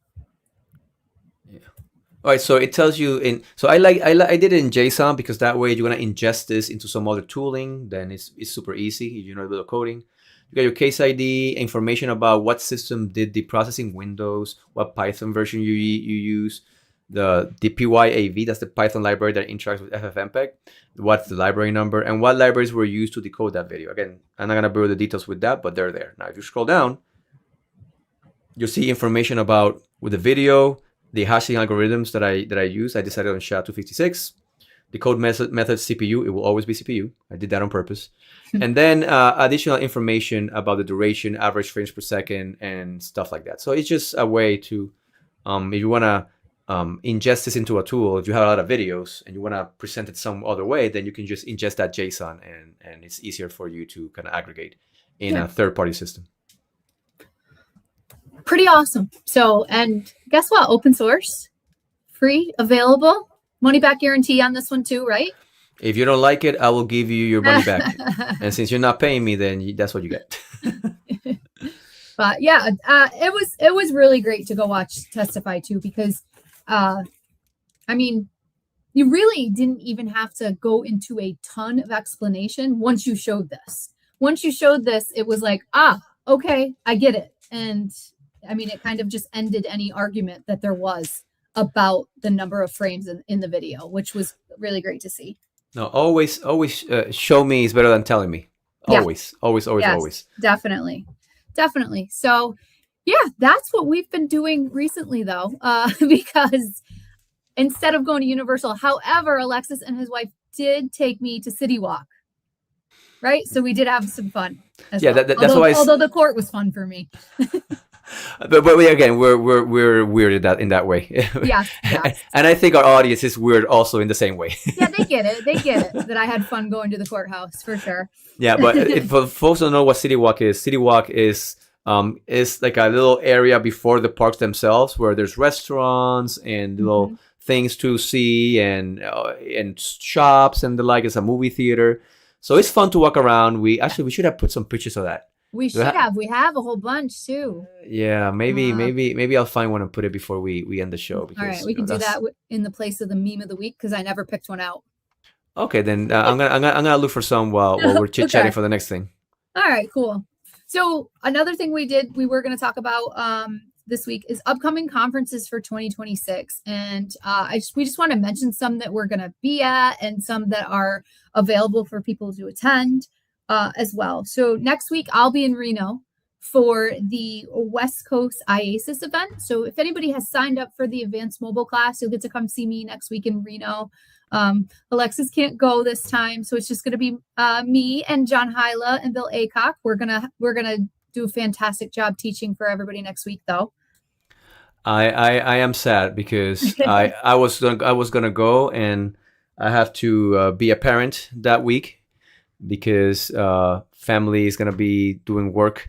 Speaker 1: All right, so it tells you in. So I did it in JSON because that way you're gonna ingest this into some other tooling. Then it's super easy. You know a bit of coding. You got your case ID, information about what system did the processing, Windows, what Python version you use, the PYAV, that's the Python library that interacts with FFmpeg, what's the library number, and what libraries were used to decode that video. Again, I'm not gonna bore the details with that, but they're there. Now, if you scroll down, you'll see information about with the video, the hashing algorithms that I use. I decided on SHA-256. The code method CPU, it will always be CPU. I did that on purpose. And then additional information about the duration, average frames per second, and stuff like that. So it's just a way to, if you want to ingest this into a tool, if you have a lot of videos and you want to present it some other way, then you can just ingest that JSON and it's easier for you to kind of aggregate in a third-party system.
Speaker 2: Pretty awesome. So, and guess what? Open source, free, available, money back guarantee on this one too, right?
Speaker 1: If you don't like it, I will give you your money back. And since you're not paying me, then that's what you get.
Speaker 2: But yeah, it was really great to go watch Testify too, because I mean, you really didn't even have to go into a ton of explanation once you showed this. Once you showed this, it was like, okay, I get it. And I mean, it kind of just ended any argument that there was about the number of frames in the video, which was really great to see.
Speaker 1: No, always show me is better than telling me. Always, always.
Speaker 2: Definitely. So yeah, that's what we've been doing recently though, because instead of going to Universal, however, Alexis and his wife did take me to City Walk. Right. So we did have some fun.
Speaker 1: Yeah,
Speaker 2: well.
Speaker 1: That's why.
Speaker 2: Although the court was fun for me.
Speaker 1: But again, we're weird in that way.
Speaker 2: Yes.
Speaker 1: And I think our audience is weird also in the same way.
Speaker 2: Yeah, they get it that I had fun going to the courthouse for sure.
Speaker 1: Yeah, but if folks don't know what City Walk is like a little area before the parks themselves where there's restaurants and little things to see and shops and the like. It's a movie theater, so it's fun to walk around. We should have put some pictures of that.
Speaker 2: We should have. We have a whole bunch too.
Speaker 1: Yeah, maybe I'll find one and put it before we end the show. Because,
Speaker 2: all right, we can do that in the place of the meme of the week because I never picked one out.
Speaker 1: Okay, then I'm gonna look for some while we're chit chatting for the next thing.
Speaker 2: All right, cool. So another thing we were going to talk about this week is upcoming conferences for 2026, and we just want to mention some that we're going to be at and some that are available for people to attend. As well. So next week I'll be in Reno for the West Coast IASIS event. So if anybody has signed up for the advanced mobile class, you'll get to come see me next week in Reno. Alexis can't go this time, so it's just going to be me and John Hyla and Bill Aycock. We're gonna do a fantastic job teaching for everybody next week, though.
Speaker 1: I am sad because I was gonna go and I have to be a parent that week. Because family is gonna be doing work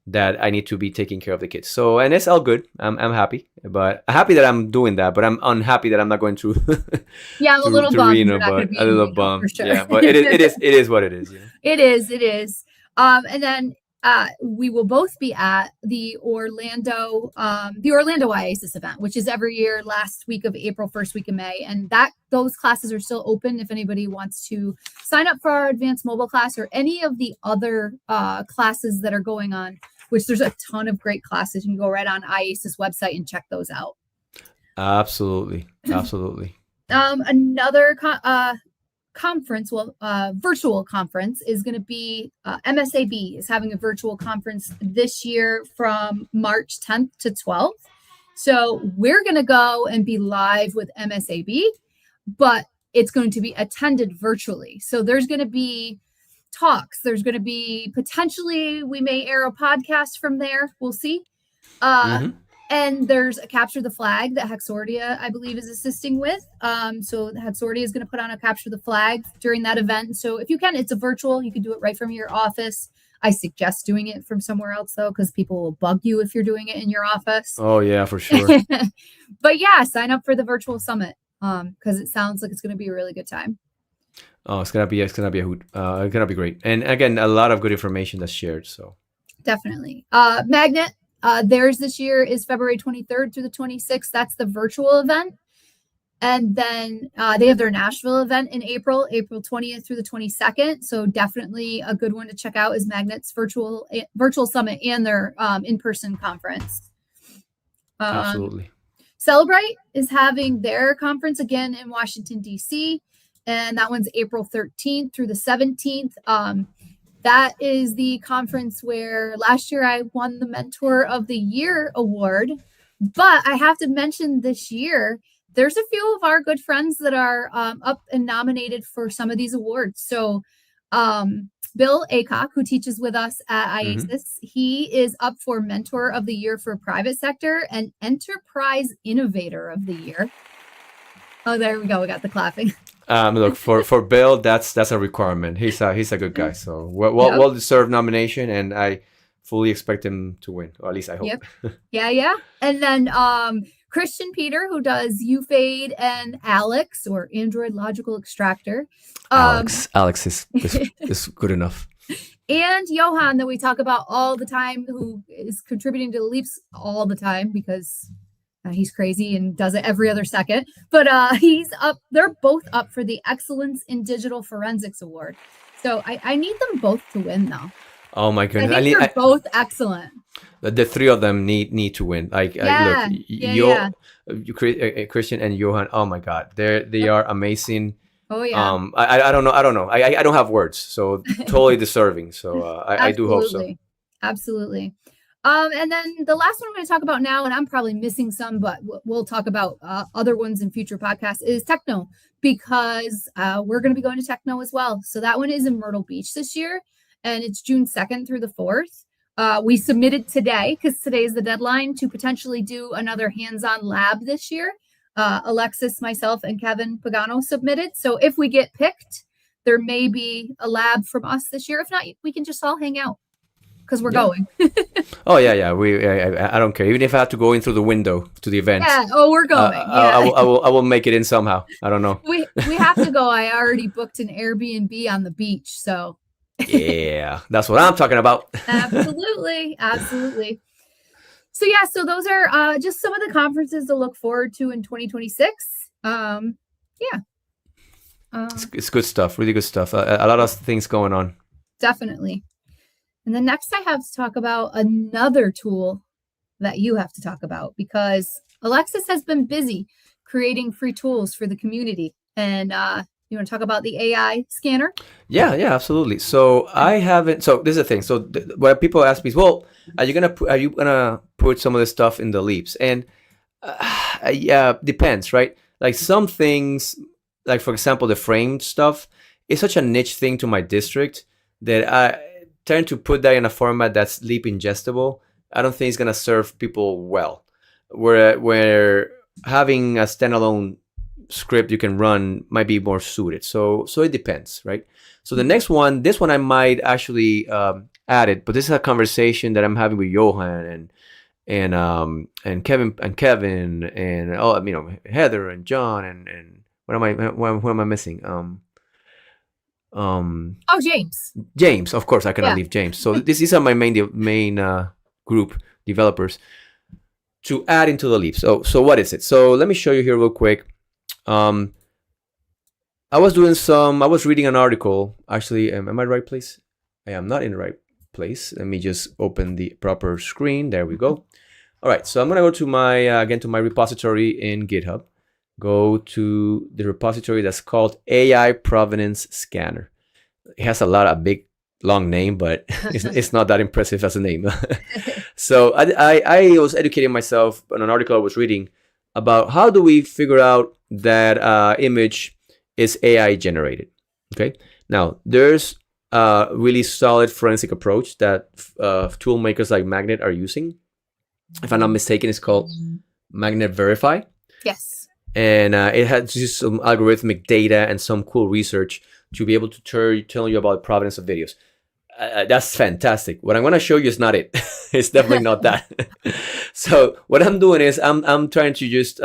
Speaker 1: that I need to be taking care of the kids. So, and it's all good. I'm happy, but happy that I'm doing that. But I'm unhappy that I'm not going to.
Speaker 2: Yeah, I'm a little bummed.
Speaker 1: Reno, but a little bummed. Sure. Yeah, but it is what it is. You know?
Speaker 2: It is. And then we will both be at the Orlando IASIS event, which is every year, last week of April, first week of May. And those classes are still open if anybody wants to sign up for our advanced mobile class or any of the other classes that are going on, which there's a ton of great classes. You can go right on IASIS website and check those out.
Speaker 1: Absolutely.
Speaker 2: Another conference, virtual conference is going to be MSAB is having a virtual conference this year from March 10th to 12th. So we're going to go and be live with MSAB, but it's going to be attended virtually. So there's going to be talks. There's going to be potentially we may air a podcast from there. We'll see. And there's a Capture the Flag that Haxordia, I believe, is assisting with. So Haxordia is going to put on a Capture the Flag during that event. So if you can, it's a virtual. You can do it right from your office. I suggest doing it from somewhere else, though, because people will bug you if you're doing it in your office.
Speaker 1: Oh, yeah, for sure.
Speaker 2: But yeah, sign up for the virtual summit because it sounds like it's going to be a really good time.
Speaker 1: Oh, it's gonna be a hoot. It's gonna be great. And again, a lot of good information that's shared. So
Speaker 2: Definitely. Magnet, theirs this year is February 23rd through the 26th. That's the virtual event. And then they have their Nashville event in April 20th through the 22nd. So definitely a good one to check out is Magnet's virtual summit and their in-person conference.
Speaker 1: absolutely.
Speaker 2: Celebrate is having their conference again in Washington, D.C., and that one's April 13th through the 17th. That is the conference where last year I won the Mentor of the Year award. But I have to mention this year, there's a few of our good friends that are up and nominated for some of these awards. So Bill Aycock, who teaches with us at IASIS, he is up for Mentor of the Year for Private Sector and Enterprise Innovator of the Year. Oh, there we go. We got the clapping.
Speaker 1: Look, for Bill, that's a requirement. He's a good guy, so well deserved nomination, and I fully expect him to win, or at least I hope.
Speaker 2: Yep. Yeah. And then Christian Peter, who does UFADE, and Alex, or Android Logical Extractor.
Speaker 1: Alex is good enough.
Speaker 2: And Johan, that we talk about all the time, who is contributing to the Leaps all the time because he's crazy and does it every other second. But he's up. They're both up for the Excellence in Digital Forensics Award. So I need them both to win, though.
Speaker 1: Oh my goodness!
Speaker 2: I think they're both excellent.
Speaker 1: The three of them need to win. Christian and Johan. Oh my God, they are amazing.
Speaker 2: Oh yeah.
Speaker 1: I don't know. I don't have words. So totally deserving. So I do hope so.
Speaker 2: Absolutely. And then the last one I'm going to talk about now, and I'm probably missing some, but we'll talk about other ones in future podcasts, is Techno, because we're going to be going to Techno as well. So that one is in Myrtle Beach this year, and it's June 2nd through the 4th. We submitted today, because today is the deadline, to potentially do another hands-on lab this year. Alexis, myself, and Kevin Pagano submitted. So if we get picked, there may be a lab from us this year. If not, we can just all hang out, because we're going.
Speaker 1: Oh yeah. I don't care. Even if I have to go in through the window to the event.
Speaker 2: Yeah. Oh, we're going.
Speaker 1: I will make it in somehow. I don't know.
Speaker 2: We have to go. I already booked an Airbnb on the beach, so.
Speaker 1: Yeah, that's what I'm talking about.
Speaker 2: Absolutely. So yeah, so those are just some of the conferences to look forward to in 2026.
Speaker 1: It's good stuff. Really good stuff. A lot of things going on.
Speaker 2: Definitely. And then next I have to talk about another tool that you have to talk about, because Alexis has been busy creating free tools for the community. And you want to talk about the AI scanner?
Speaker 1: Yeah, absolutely. So I haven't. So this is the thing. So what people ask me is, well, are you gonna put some of this stuff in the Leaps? And depends, right? Like some things, like for example, the framed stuff is such a niche thing to my district that I tend to put that in a format that's Leap ingestible. I don't think it's gonna serve people well. Where having a standalone script you can run might be more suited. So it depends, right? So the next one, this one I might actually add it, but this is a conversation that I'm having with Johan and Kevin and Heather and John and who am I missing? James, of course I cannot leave James. So these are my main group developers to add into the Leap. So what is it? So let me show you here real quick. I was reading an article. Actually, am I in the right place? I am not in the right place. Let me just open the proper screen. There we go. All right, so I'm gonna go to my repository in GitHub. Go to the repository that's called AI Provenance Scanner. It has a big long name, but it's not that impressive as a name. So I was educating myself on an article I was reading about how do we figure out that image is AI generated. Okay, now there's a really solid forensic approach that tool makers like Magnet are using. If I'm not mistaken, it's called Magnet Verify.
Speaker 2: Yes.
Speaker 1: And it has just some algorithmic data and some cool research to be able to tell you about the provenance of videos. That's fantastic. What I'm going to show you is not it. It's definitely not that. So what I'm doing is I'm trying to just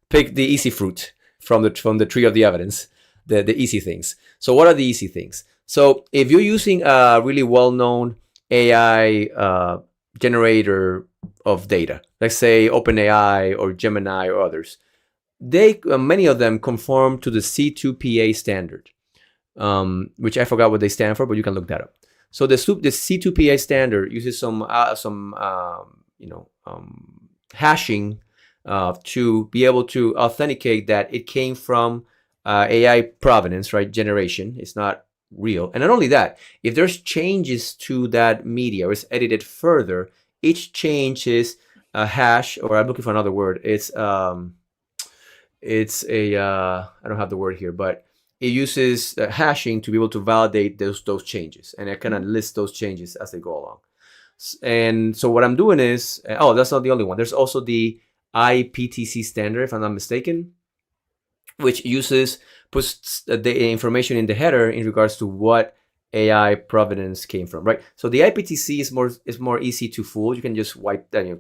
Speaker 1: pick the easy fruit from the tree of the evidence. the easy things. So what are the easy things? So if you're using a really well-known AI generator of data, let's say OpenAI or Gemini or others, they many of them conform to the C2PA standard, which I forgot what they stand for, but you can look that up. So the C2PA standard uses some hashing to be able to authenticate that it came from AI provenance, right? Generation. It's not real. And not only that, if there's changes to that media or it's edited further, each change is a hash, or I'm looking for another word. It's a I don't have the word here, but it uses hashing to be able to validate those changes, and it kind of lists those changes as they go along. And so what I'm doing is, that's not the only one. There's also the IPTC standard, if I'm not mistaken, which puts the information in the header in regards to what AI provenance came from, right? So the IPTC is more easy to fool. You can just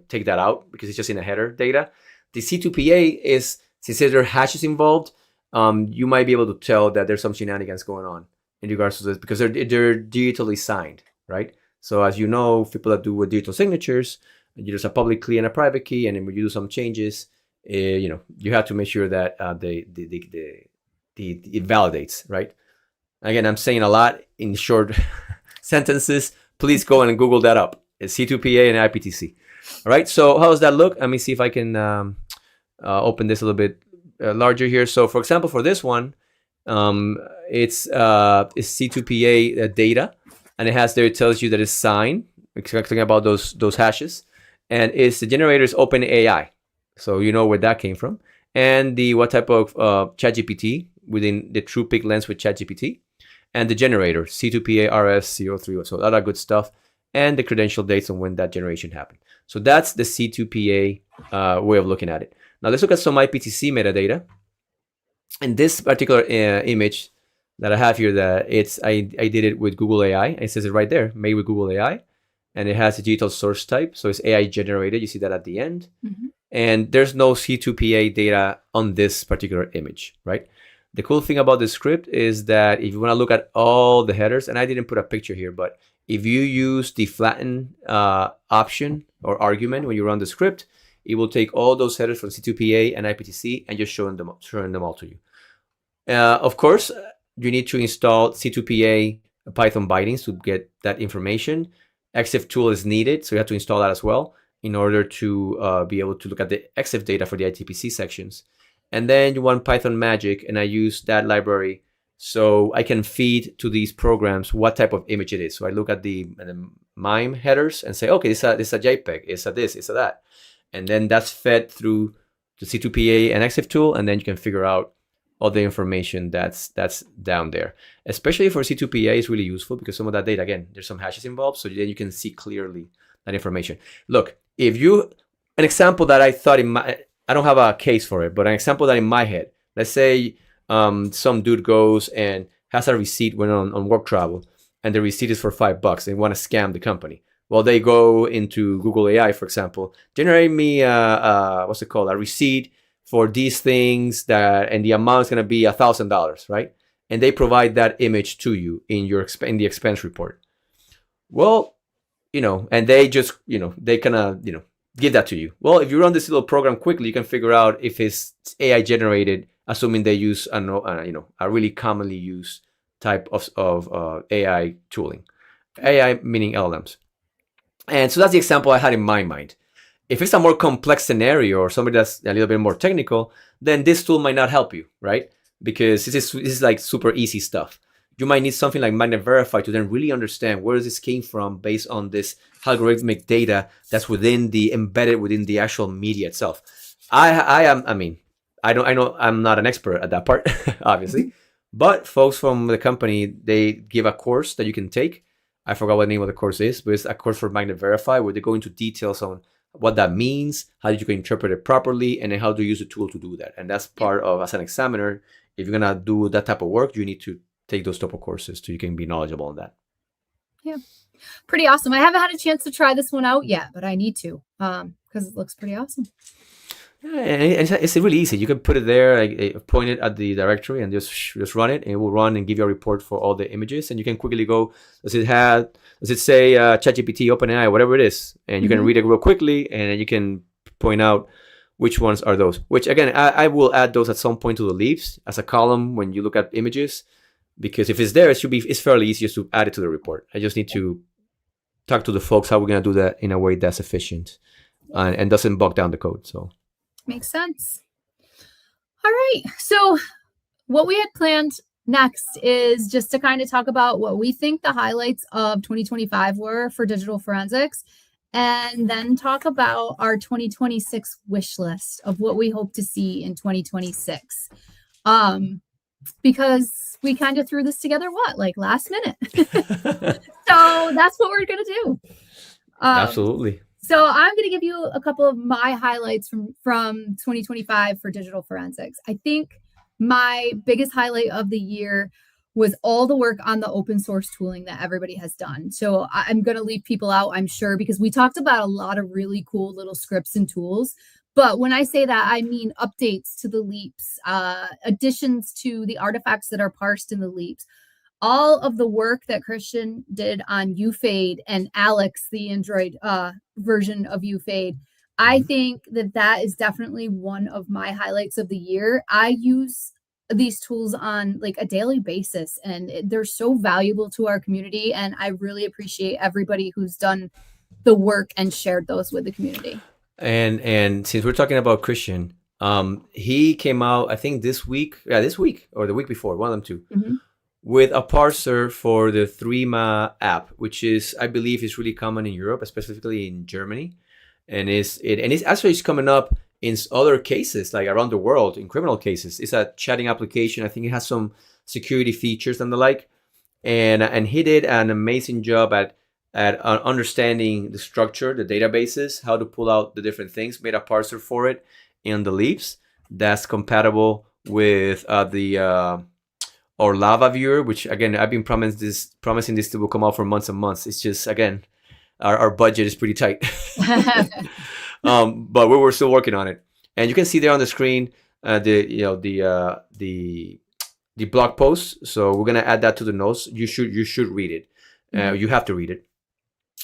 Speaker 1: take that out because it's just in the header data. The C2PA is, since there are hashes involved, you might be able to tell that there's some shenanigans going on in regards to this because they're digitally signed, right? So as you know, people that do with digital signatures, there's a public key and a private key, and then when you do some changes, you have to make sure that it validates, right? Again, I'm saying a lot in short sentences. Please go and Google that up. It's C2PA and IPTC. All right. So how does that look? Let me see if I can open this a little bit larger here. So for example, for this one, it's C2PA data, and it has there, it tells you that it's signed, talking about those hashes, and the generator is OpenAI. So you know where that came from. And what type of ChatGPT within the TruePic lens with ChatGPT, and the generator, C2PA RS030. So all that good stuff, and the credential dates on when that generation happened. So that's the C2PA way of looking at it. Now let's look at some IPTC metadata. In this particular image that I have here, that I did it with Google AI. It says it right there, made with Google AI, and it has a digital source type, so it's AI generated. You see that at the end, and there's no C2PA data on this particular image, right? The cool thing about this script is that if you want to look at all the headers, and I didn't put a picture here, but if you use the flatten option or argument when you run the script, it will take all those headers from C2PA and IPTC and just showing them all to you. Of course, you need to install C2PA Python bindings to get that information. EXIF tool is needed, so you have to install that as well in order to be able to look at the EXIF data for the ITPC sections. And then you want Python Magic, and I use that library so I can feed to these programs what type of image it is. So I look at the MIME headers and say, okay, this is a JPEG, it's a this, it's a that. And then that's fed through the C2PA and EXIF tool, and then you can figure out all the information that's down there. Especially for C2PA, it's really useful because some of that data, again, there's some hashes involved, so then you can see clearly that information. Look, an example that I thought I don't have a case for it, but an example that in my head, let's say some dude goes and has a receipt when on work travel, and the receipt is for $5. They want to scam the company. Well, they go into Google AI, for example, generate me a receipt for these things and the amount is going to be $1,000, right? And they provide that image to you in the expense report. Well, and they just, they kind of, give that to you. Well, if you run this little program quickly, you can figure out if it's AI generated, assuming they use a really commonly used type of AI tooling. AI meaning LLMs. And so that's the example I had in my mind. If it's a more complex scenario or somebody that's a little bit more technical, then this tool might not help you, right? Because this is like super easy stuff. You might need something like Magnet Verify to then really understand where this came from based on this algorithmic data that's embedded within the actual media itself. I'm not an expert at that part, obviously, but folks from the company, they give a course that you can take. I forgot what the name of the course is, but it's a course for Magnet Verify where they go into details on what that means, how you can interpret it properly, and then how to use the tool to do that. And that's part of, as an examiner, if you're going to do that type of work, you need to take those type of courses so you can be knowledgeable on that.
Speaker 2: Yeah. Pretty awesome. I haven't had a chance to try this one out yet, but I need to because it looks pretty awesome.
Speaker 1: And it's really easy. You can put it there, like, point it at the directory, and just run it, and it will run and give you a report for all the images. And you can quickly go, does it say ChatGPT, OpenAI, whatever it is, and you can read it real quickly, and then you can point out which ones are those. Which again, I will add those at some point to the leaves as a column when you look at images, because if it's there, it's fairly easy just to add it to the report. I just need to talk to the folks how we're gonna do that in a way that's efficient and doesn't bog down the code. So.
Speaker 2: Makes sense. All right. So what we had planned next is just to kind of talk about what we think the highlights of 2025 were for digital forensics, and then talk about our 2026 wish list of what we hope to see in 2026. Because we kind of threw this together, like last minute. So that's what we're going to do.
Speaker 1: Absolutely.
Speaker 2: So I'm going to give you a couple of my highlights from 2025 for digital forensics. I think my biggest highlight of the year was all the work on the open source tooling that everybody has done. So I'm going to leave people out, I'm sure, because we talked about a lot of really cool little scripts and tools. But when I say that, I mean updates to the leaps, additions to the artifacts that are parsed in the leaps. All of the work that Christian did on UFADE and Alex, the Android version of UFADE, I think that is definitely one of my highlights of the year. I use these tools on like a daily basis, and they're so valuable to our community. And I really appreciate everybody who's done the work and shared those with the community.
Speaker 1: And since we're talking about Christian, he came out, I think this week or the week before, one of them two. With a parser for the Threema app, which is, I believe, is really common in Europe, specifically in Germany, and it's actually coming up in other cases, like around the world, in criminal cases. It's a chatting application. I think it has some security features and the like, and he did an amazing job at understanding the structure, the databases, how to pull out the different things. Made a parser for it in the Leaps that's compatible with the or Lava Viewer, which again, I've been promising this will come out for months and months. It's just, again, our budget is pretty tight. But we're still working on it. And you can see there on the screen the blog post. So we're gonna add that to the notes. You should read it. You have to read it.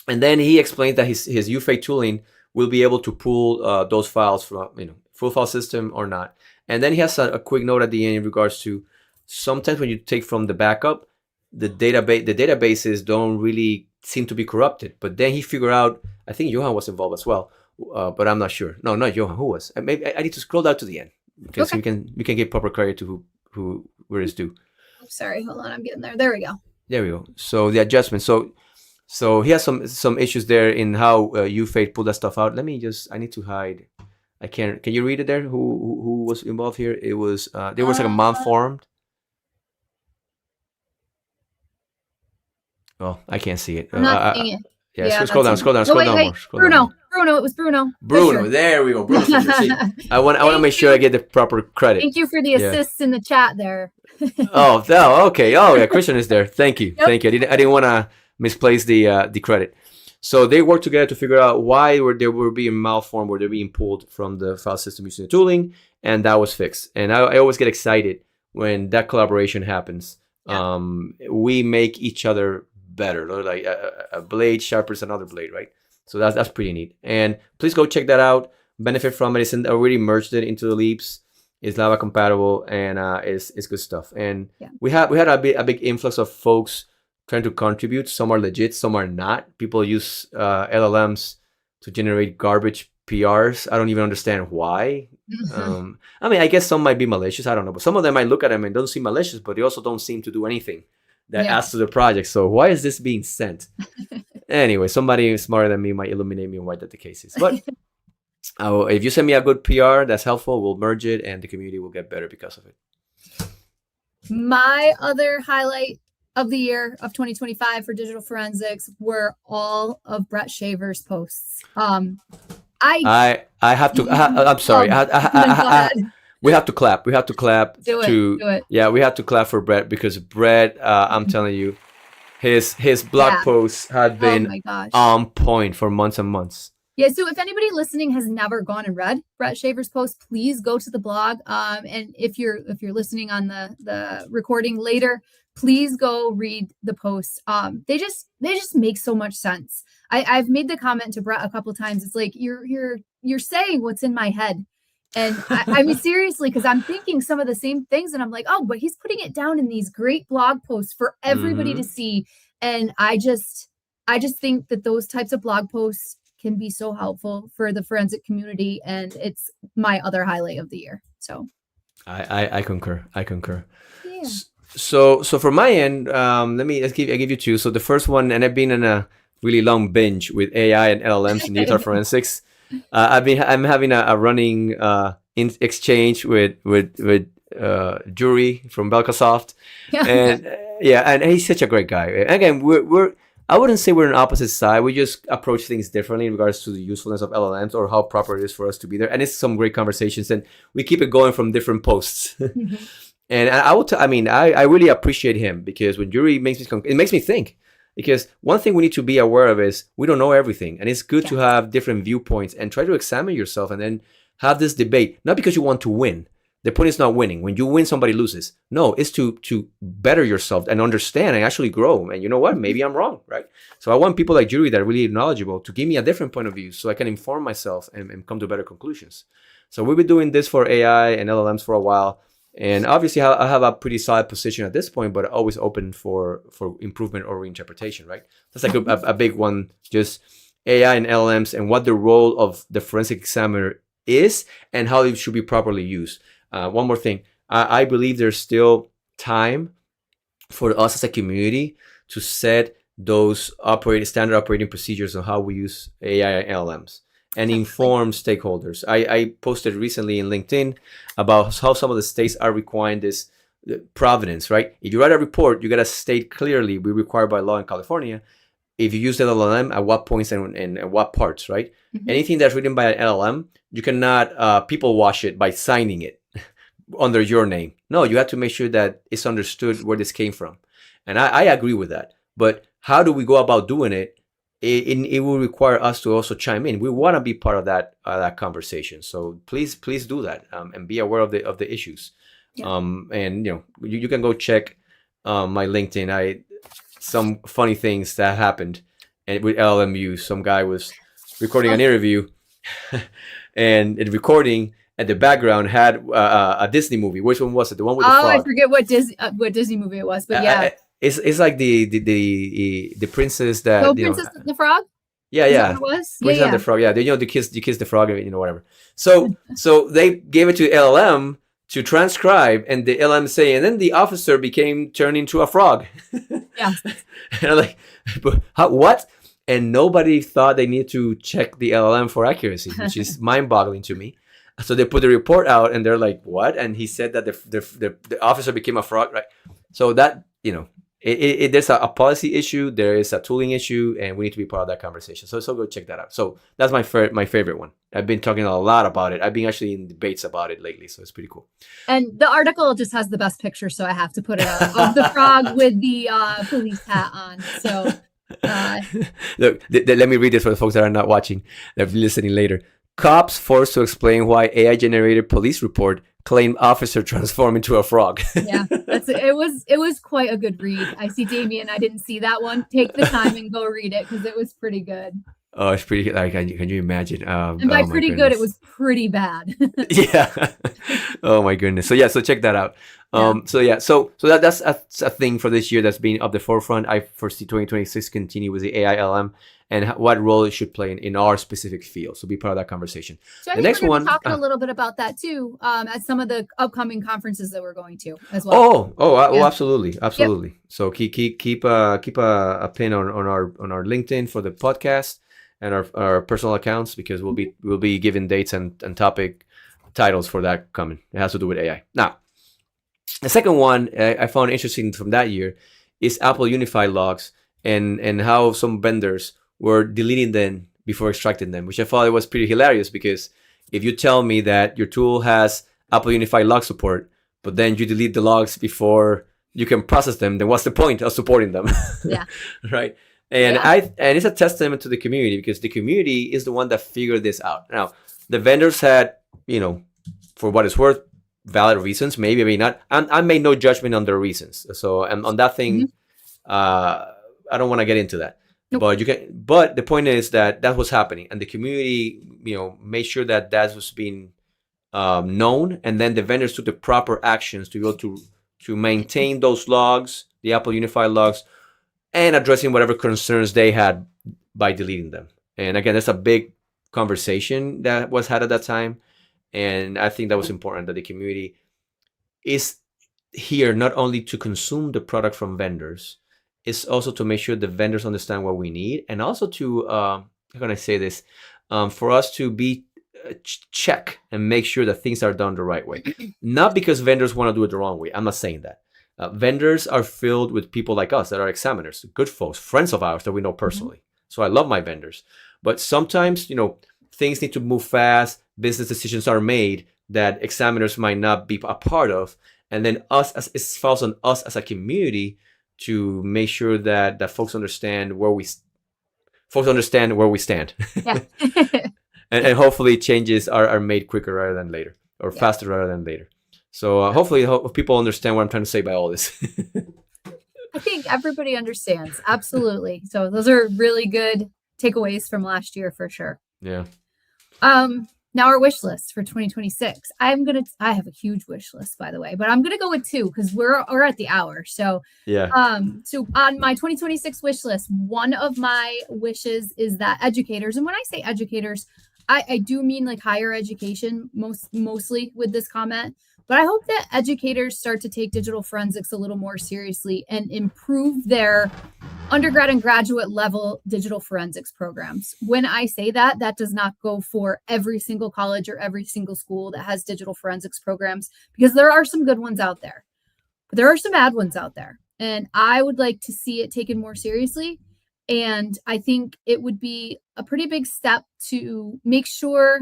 Speaker 1: And then he explains that his UFADE tooling will be able to pull those files from full file system or not. And then he has a quick note at the end in regards to, sometimes when you take from the backup, the databases don't really seem to be corrupted. But then he figured out, I think Johan was involved as well, but I'm not sure. No, not Johan. Who was? Maybe I need to scroll down to the end because we can give proper credit to where it's due.
Speaker 2: Sorry, hold on, I'm getting there. There we go.
Speaker 1: There we go. So the adjustment. So he has some issues there in how UFADE pulled that stuff out. I need to hide. I can't. Can you read it there? Who was involved here? It was there was like a malformed. Oh, I can't see it.
Speaker 2: I'm not seeing it.
Speaker 1: Yeah, scroll down more.
Speaker 2: Bruno. It was Bruno.
Speaker 1: Bruno, there we go. Bruno. See, I want to make sure I get the proper credit.
Speaker 2: Thank you for the assists in the chat there.
Speaker 1: Okay. Oh, yeah, Christian is there. Thank you. Yep. Thank you. I didn't want to misplace the credit. So they worked together to figure out why they were being malformed, were they being pulled from the file system using the tooling, and that was fixed. And I always get excited when that collaboration happens. Yeah. We make each other better. Like a blade sharpens another blade, right? So that's pretty neat. And please go check that out. Benefit from it. It's already merged it into the Leaps. It's Lava compatible, and it's good stuff. And we had a big influx of folks trying to contribute. Some are legit, some are not. People use LLMs to generate garbage PRs. I don't even understand why. I mean, I guess some might be malicious. I don't know, but some of them might look at them and don't seem malicious, but they also don't seem to do anything that adds to the project. So why is this being sent? Anyway, somebody smarter than me might illuminate me on why that the case is. But if you send me a good PR that's helpful, we'll merge it and the community will get better because of it.
Speaker 2: My other highlight of the year of 2025 for digital forensics were all of Brett Shaver's posts. I have to. I'm sorry. We have to clap. Do it. Yeah, we have to clap for Brett because Brett, I'm telling you, his blog posts had been on point for months and months. Yeah, so if anybody listening has never gone and read Brett Shaver's post, please go to the blog. And if you're listening on the recording later, please go read the posts. They just make so much sense. I've made the comment to Brett a couple of times. It's like you're saying what's in my head. And I mean, seriously, because I'm thinking some of the same things, and I'm like, oh, but he's putting it down in these great blog posts for everybody to see. And I just think that those types of blog posts can be so helpful for the forensic community, and it's my other highlight of the year. So
Speaker 1: I concur.
Speaker 2: yeah.
Speaker 1: So from my end, I give you two. So the first one, and I've been in a really long binge with AI and LLMs in digital forensics. I'm having a running exchange with Jury from Belkasoft, and and he's such a great guy. Again, we're I wouldn't say we're on opposite side. We just approach things differently in regards to the usefulness of LLMs or how proper it is for us to be there. And it's some great conversations, and we keep it going from different posts. And I really appreciate him, because when Jury makes me, it makes me think. Because one thing we need to be aware of is we don't know everything, and it's good to have different viewpoints and try to examine yourself and then have this debate. Not because you want to win. The point is not winning. When you win, somebody loses. No, it's to better yourself and understand and actually grow. And you know what? Maybe I'm wrong, right? So I want people like Jury that are really knowledgeable to give me a different point of view so I can inform myself and come to better conclusions. So we've been doing this for AI and LLMs for a while. And obviously, I have a pretty solid position at this point, but always open for improvement or reinterpretation, right? That's like a big one, just AI and LLMs and what the role of the forensic examiner is and how it should be properly used. One more thing. I believe there's still time for us as a community to set those standard operating procedures on how we use AI and LLMs. And inform stakeholders. I posted recently in LinkedIn about how some of the states are requiring this provenance, right? If you write a report, you got to state clearly, we require by law in California, if you use the LLM, at what points and at what parts, right? Mm-hmm. Anything that's written by an LLM, you cannot people wash it by signing it under your name. No, you have to make sure that it's understood where this came from. And I agree with that. But how do we go about doing it? It will require us to also chime in. We want to be part of that conversation. So please do that and be aware of the issues. Yeah. And you can go check my LinkedIn. Some funny things that happened, and with LLM use, some guy was recording an interview, and the recording at the background had a Disney movie. Which one was it? The one with the frog.
Speaker 2: I forget what Disney movie it was, but yeah.
Speaker 1: It's like the princess that
Speaker 2: Princess the Frog.
Speaker 1: Yeah.
Speaker 2: It was?
Speaker 1: Princess and the Frog. Yeah, you kiss the frog, whatever. So they gave it to LLM to transcribe, and the LLM saying, and then the officer turned into a frog.
Speaker 2: Yeah.
Speaker 1: And I'm like, but what? And nobody thought they needed to check the LLM for accuracy, which is mind-boggling to me. So they put the report out, and they're like, what? And he said that the officer became a frog, right? So that there's a policy issue, there is a tooling issue, and we need to be part of that conversation. So go check that out. So that's my favorite one. I've been talking a lot about it. I've been actually in debates about it lately, so it's pretty cool.
Speaker 2: And the article just has the best picture, so I have to put it up, of the frog with the police hat on. So
Speaker 1: look, let me read this for the folks that are not watching, that are listening later. Cops forced to explain why AI-generated police report claimed officer transformed into a frog. Yeah,
Speaker 2: it was quite a good read. I see Damien. I didn't see that one. Take the time and go read it, because it was pretty good.
Speaker 1: Oh, it's pretty. Like, can you imagine?
Speaker 2: And by pretty good, it was pretty bad.
Speaker 1: Yeah. Oh my goodness. So check that out. So that's a thing for this year that's been up the forefront. I foresee 2026 continue with the AI LM and what role it should play in our specific field. So be part of that conversation.
Speaker 2: So I think we're going to be talking a little bit about that too, at some of the upcoming conferences that we're going to as well.
Speaker 1: Oh, absolutely. Yep. So keep a pin on our LinkedIn for the podcast and our personal accounts, because we'll be giving dates and topic titles for that coming. It has to do with AI. Now, the second one I found interesting from that year is Apple Unified logs and how some vendors were deleting them before extracting them, which I thought it was pretty hilarious, because if you tell me that your tool has Apple Unified log support, but then you delete the logs before you can process them, then what's the point of supporting them?
Speaker 2: Yeah.
Speaker 1: Right. And
Speaker 2: Yeah.
Speaker 1: and it's a testament to the community, because the community is the one that figured this out. Now, the vendors had, you know, for what it's worth, valid reasons, maybe, maybe not. I made no judgment on their reasons. So, and on that thing,
Speaker 2: Mhm.
Speaker 1: I don't want to get into that.
Speaker 2: Nope.
Speaker 1: But you can. But the point is that that was happening, and the community, you know, made sure that that was being known, and then the vendors took the proper actions to be able to maintain those logs, the Apple Unified logs, and addressing whatever concerns they had by deleting them. And again, that's a big conversation that was had at that time, and I think that was important that the community is here not only to consume the product from vendors, it's also to make sure the vendors understand what we need, and also to how can I say this, for us to be check and make sure that things are done the right way. Not because vendors want to do it the wrong way. I'm not saying that. Vendors are filled with people like us that are examiners, good folks, friends of ours that we know personally. So I love my vendors, but sometimes, you know, things need to move fast. Business decisions are made that examiners might not be a part of, and then us, as it falls on us as a community to make sure that folks understand where we stand.
Speaker 2: Yeah.
Speaker 1: And hopefully changes are made quicker rather than later, or
Speaker 2: Yeah.
Speaker 1: faster rather than later. So hopefully people understand what I'm trying to say by all this.
Speaker 2: I think everybody understands. Absolutely. So those are really good takeaways from last year for sure.
Speaker 1: Yeah.
Speaker 2: Now our wish list for 2026. I have a huge wish list, by the way, but I'm gonna go with 2 because we're at the hour. So
Speaker 1: Yeah.
Speaker 2: so on my 2026 wish list, one of my wishes is that educators, and when I say educators, I do mean like higher education mostly with this comment, but I hope that educators start to take digital forensics a little more seriously and improve their undergrad and graduate level digital forensics programs. When I say that, that does not go for every single college or every single school that has digital forensics programs, because there are some good ones out there, but there are some bad ones out there. And I would like to see it taken more seriously. And I think it would be a pretty big step to make sure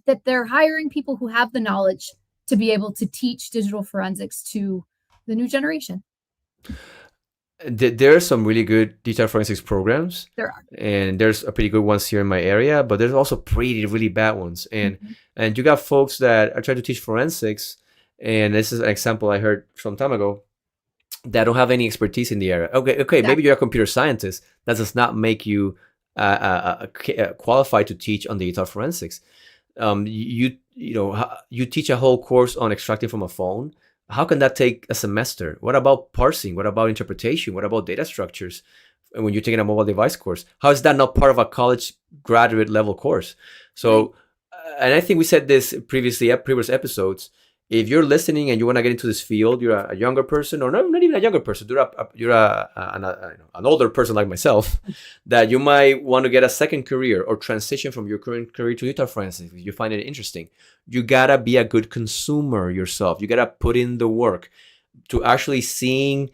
Speaker 2: that they're hiring people who have the knowledge to be able to teach digital forensics to the new generation.
Speaker 1: There are some really good digital forensics programs,
Speaker 2: There are.
Speaker 1: and there's a pretty good ones here in my area, but there's also pretty really bad ones. And you got folks that are trying to teach forensics, and this is an example I heard some time ago, that don't have any expertise in the area. Okay,
Speaker 2: Exactly.
Speaker 1: maybe you're a computer scientist. That does not make you qualified to teach on digital forensics. You teach a whole course on extracting from a phone. How can that take a semester? What about parsing? What about interpretation? What about data structures? And when you're taking a mobile device course, how is that not part of a college graduate level course? So, and I think we said this previously at previous episodes. If you're listening and you want to get into this field, you're a younger person, or not even a younger person, you're an older person like myself, that you might want to get a second career or transition from your current career to digital forensics. If you find it interesting, you gotta be a good consumer yourself. You gotta put in the work to actually see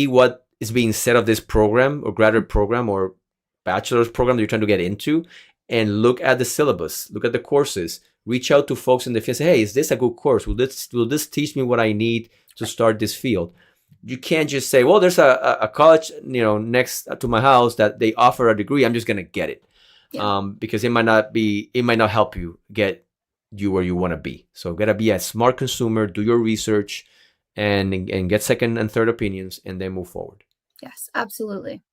Speaker 1: what is being said of this program or graduate program or bachelor's program that you're trying to get into, and look at the syllabus, look at the courses. Reach out to folks in the field. Say, hey, is this a good course? Will this teach me what I need to start this field? You can't just say, well, there's a college, next to my house that they offer a degree. I'm just gonna get it, because it might not help you get you where you want to be. So gotta be a smart consumer. Do your research, and get second and third opinions, and then move forward.
Speaker 2: Yes, absolutely.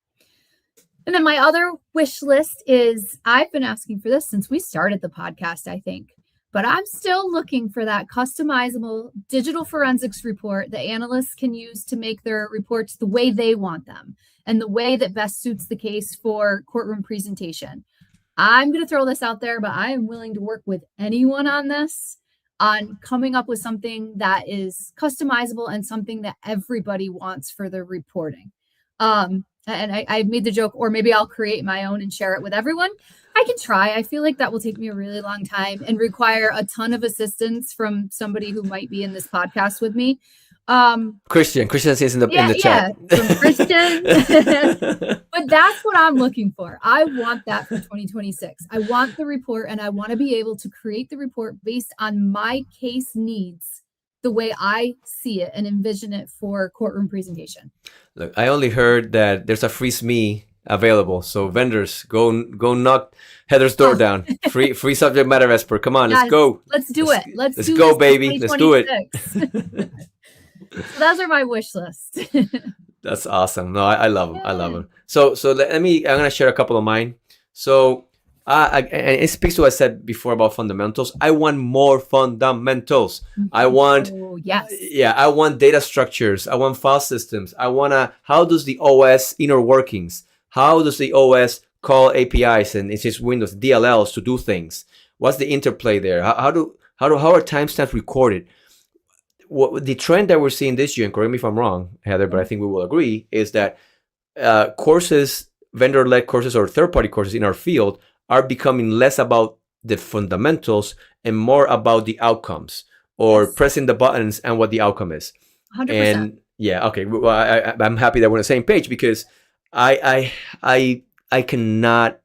Speaker 2: And then my other wish list is, I've been asking for this since we started the podcast, I think. But I'm still looking for that customizable digital forensics report that analysts can use to make their reports the way they want them and the way that best suits the case for courtroom presentation. I'm going to throw this out there, but I am willing to work with anyone on this, on coming up with something that is customizable and something that everybody wants for their reporting. And I made the joke, or maybe I'll create my own and share it with everyone. I can try. I feel like that will take me a really long time and require a ton of assistance from somebody who might be in this podcast with me.
Speaker 1: Christian is in the chat.
Speaker 2: Yeah, from Christian. But that's what I'm looking for. I want that for 2026. I want the report, and I want to be able to create the report based on my case needs the way I see it and envision it for courtroom presentation.
Speaker 1: Look, I only heard that there's a free SME available. So vendors, go knock Heather's door down. Free subject matter expert. Come on, let's go.
Speaker 2: Let's do it. Let's
Speaker 1: do go,
Speaker 2: this
Speaker 1: baby. Let's do it.
Speaker 2: So those are my wish list.
Speaker 1: That's awesome. No, I love them. I love them. So I'm gonna share a couple of mine. So and it speaks to what I said before about fundamentals. I want more fundamentals. I want, I want data structures. I want file systems. How does the OS inner workings? How does the OS call APIs and it's just Windows DLLs to do things? What's the interplay there? How are timestamps recorded? What the trend that we're seeing this year, and correct me if I'm wrong, Heather, but I think we will agree, is that courses, vendor-led courses or third-party courses in our field are becoming less about the fundamentals and more about the outcomes or pressing the buttons and what the outcome is.
Speaker 2: 100%.
Speaker 1: And yeah, okay. Well, I'm happy that we're on the same page because I cannot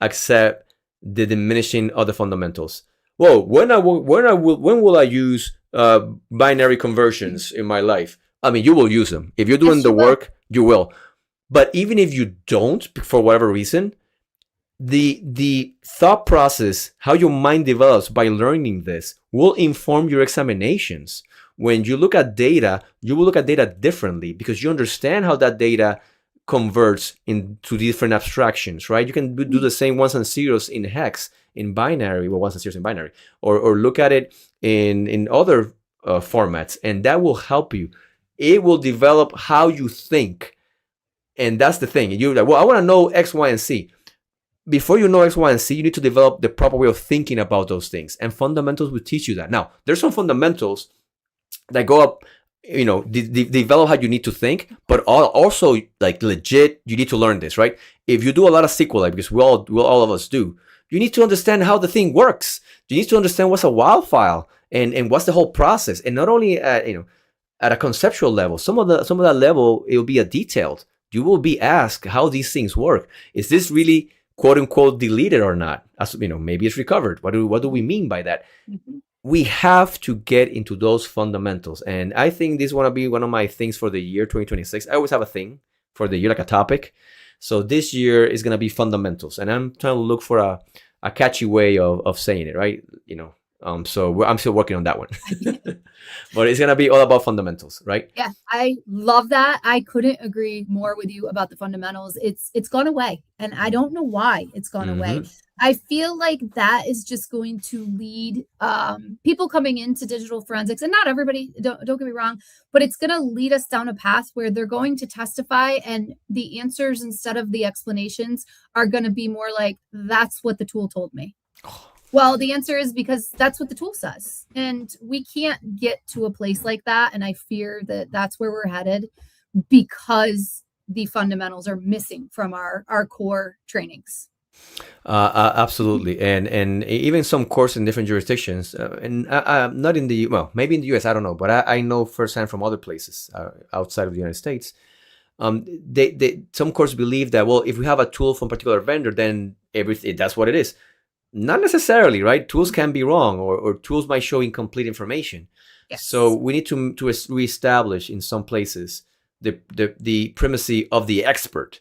Speaker 1: accept the diminishing of the fundamentals. Whoa, when will I use binary conversions in my life? I mean, you will use them. If you're doing the work, you will. But even if you don't, for whatever reason, the thought process, how your mind develops by learning this, will inform your examinations. When you look at data, you will look at data differently because you understand how that data converts into different abstractions, right? You can do the same ones and zeros in hex, in binary, well, ones and zeros in binary, or look at it in other formats, and that will help you. It will develop how you think. And that's the thing. You're like, well, I want to know X, Y, and Z. Before you know X, Y, and Z, you need to develop the proper way of thinking about those things. And fundamentals will teach you that. Now, there's some fundamentals that go up, develop how you need to think, but also like legit, you need to learn this, right? If you do a lot of SQLite, because all of us do, you need to understand how the thing works. You need to understand what's a WAL file and what's the whole process. And not only at a conceptual level, some of that level, it will be a detailed. You will be asked how these things work. Is this really quote unquote deleted or not? As maybe it's recovered. What do we mean by that? Mm-hmm. We have to get into those fundamentals. And I think this want to be one of my things for the year 2026. I always have a thing for the year, like a topic. So this year is going to be fundamentals. And I'm trying to look for a catchy way of saying it, right? So I'm still working on that one. But it's going to be all about fundamentals, right?
Speaker 2: Yeah, I love that. I couldn't agree more with you about the fundamentals. It's gone away, and I don't know why it's gone away. I feel like that is just going to lead people coming into digital forensics, and not everybody, don't get me wrong, but it's going to lead us down a path where they're going to testify, and the answers instead of the explanations are going to be more like, that's what the tool told me. Well, the answer is because that's what the tool says. And we can't get to a place like that. And I fear that that's where we're headed because the fundamentals are missing from our core trainings.
Speaker 1: Absolutely. And even some courses in different jurisdictions, and not in maybe in the US, I don't know, but I know firsthand from other places outside of the United States. Some courses believe that, well, if we have a tool from a particular vendor, then that's what it is. Not necessarily, right? Tools can be wrong, or tools might show incomplete information. Yes. So we need to reestablish in some places the primacy of the expert.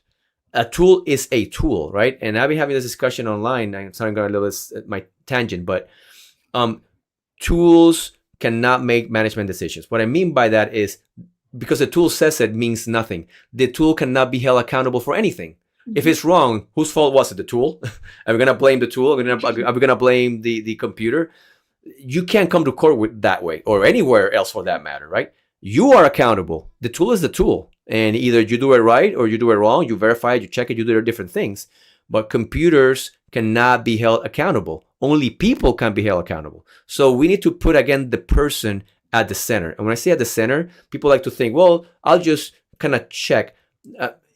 Speaker 1: A tool is a tool, right? And I've been having this discussion online. I'm sorry, I'm going a little bit my tangent, but tools cannot make management decisions. What I mean by that is because the tool says it means nothing. The tool cannot be held accountable for anything. If it's wrong, whose fault was it? The tool? Are we going to blame the tool? Are we going to blame the computer? You can't come to court with that way, or anywhere else for that matter, right? You are accountable. The tool is the tool. And either you do it right or you do it wrong. You verify it, you check it, you do different things. But computers cannot be held accountable. Only people can be held accountable. So we need to put, again, the person at the center. And when I say at the center, people like to think, well, I'll just kind of check.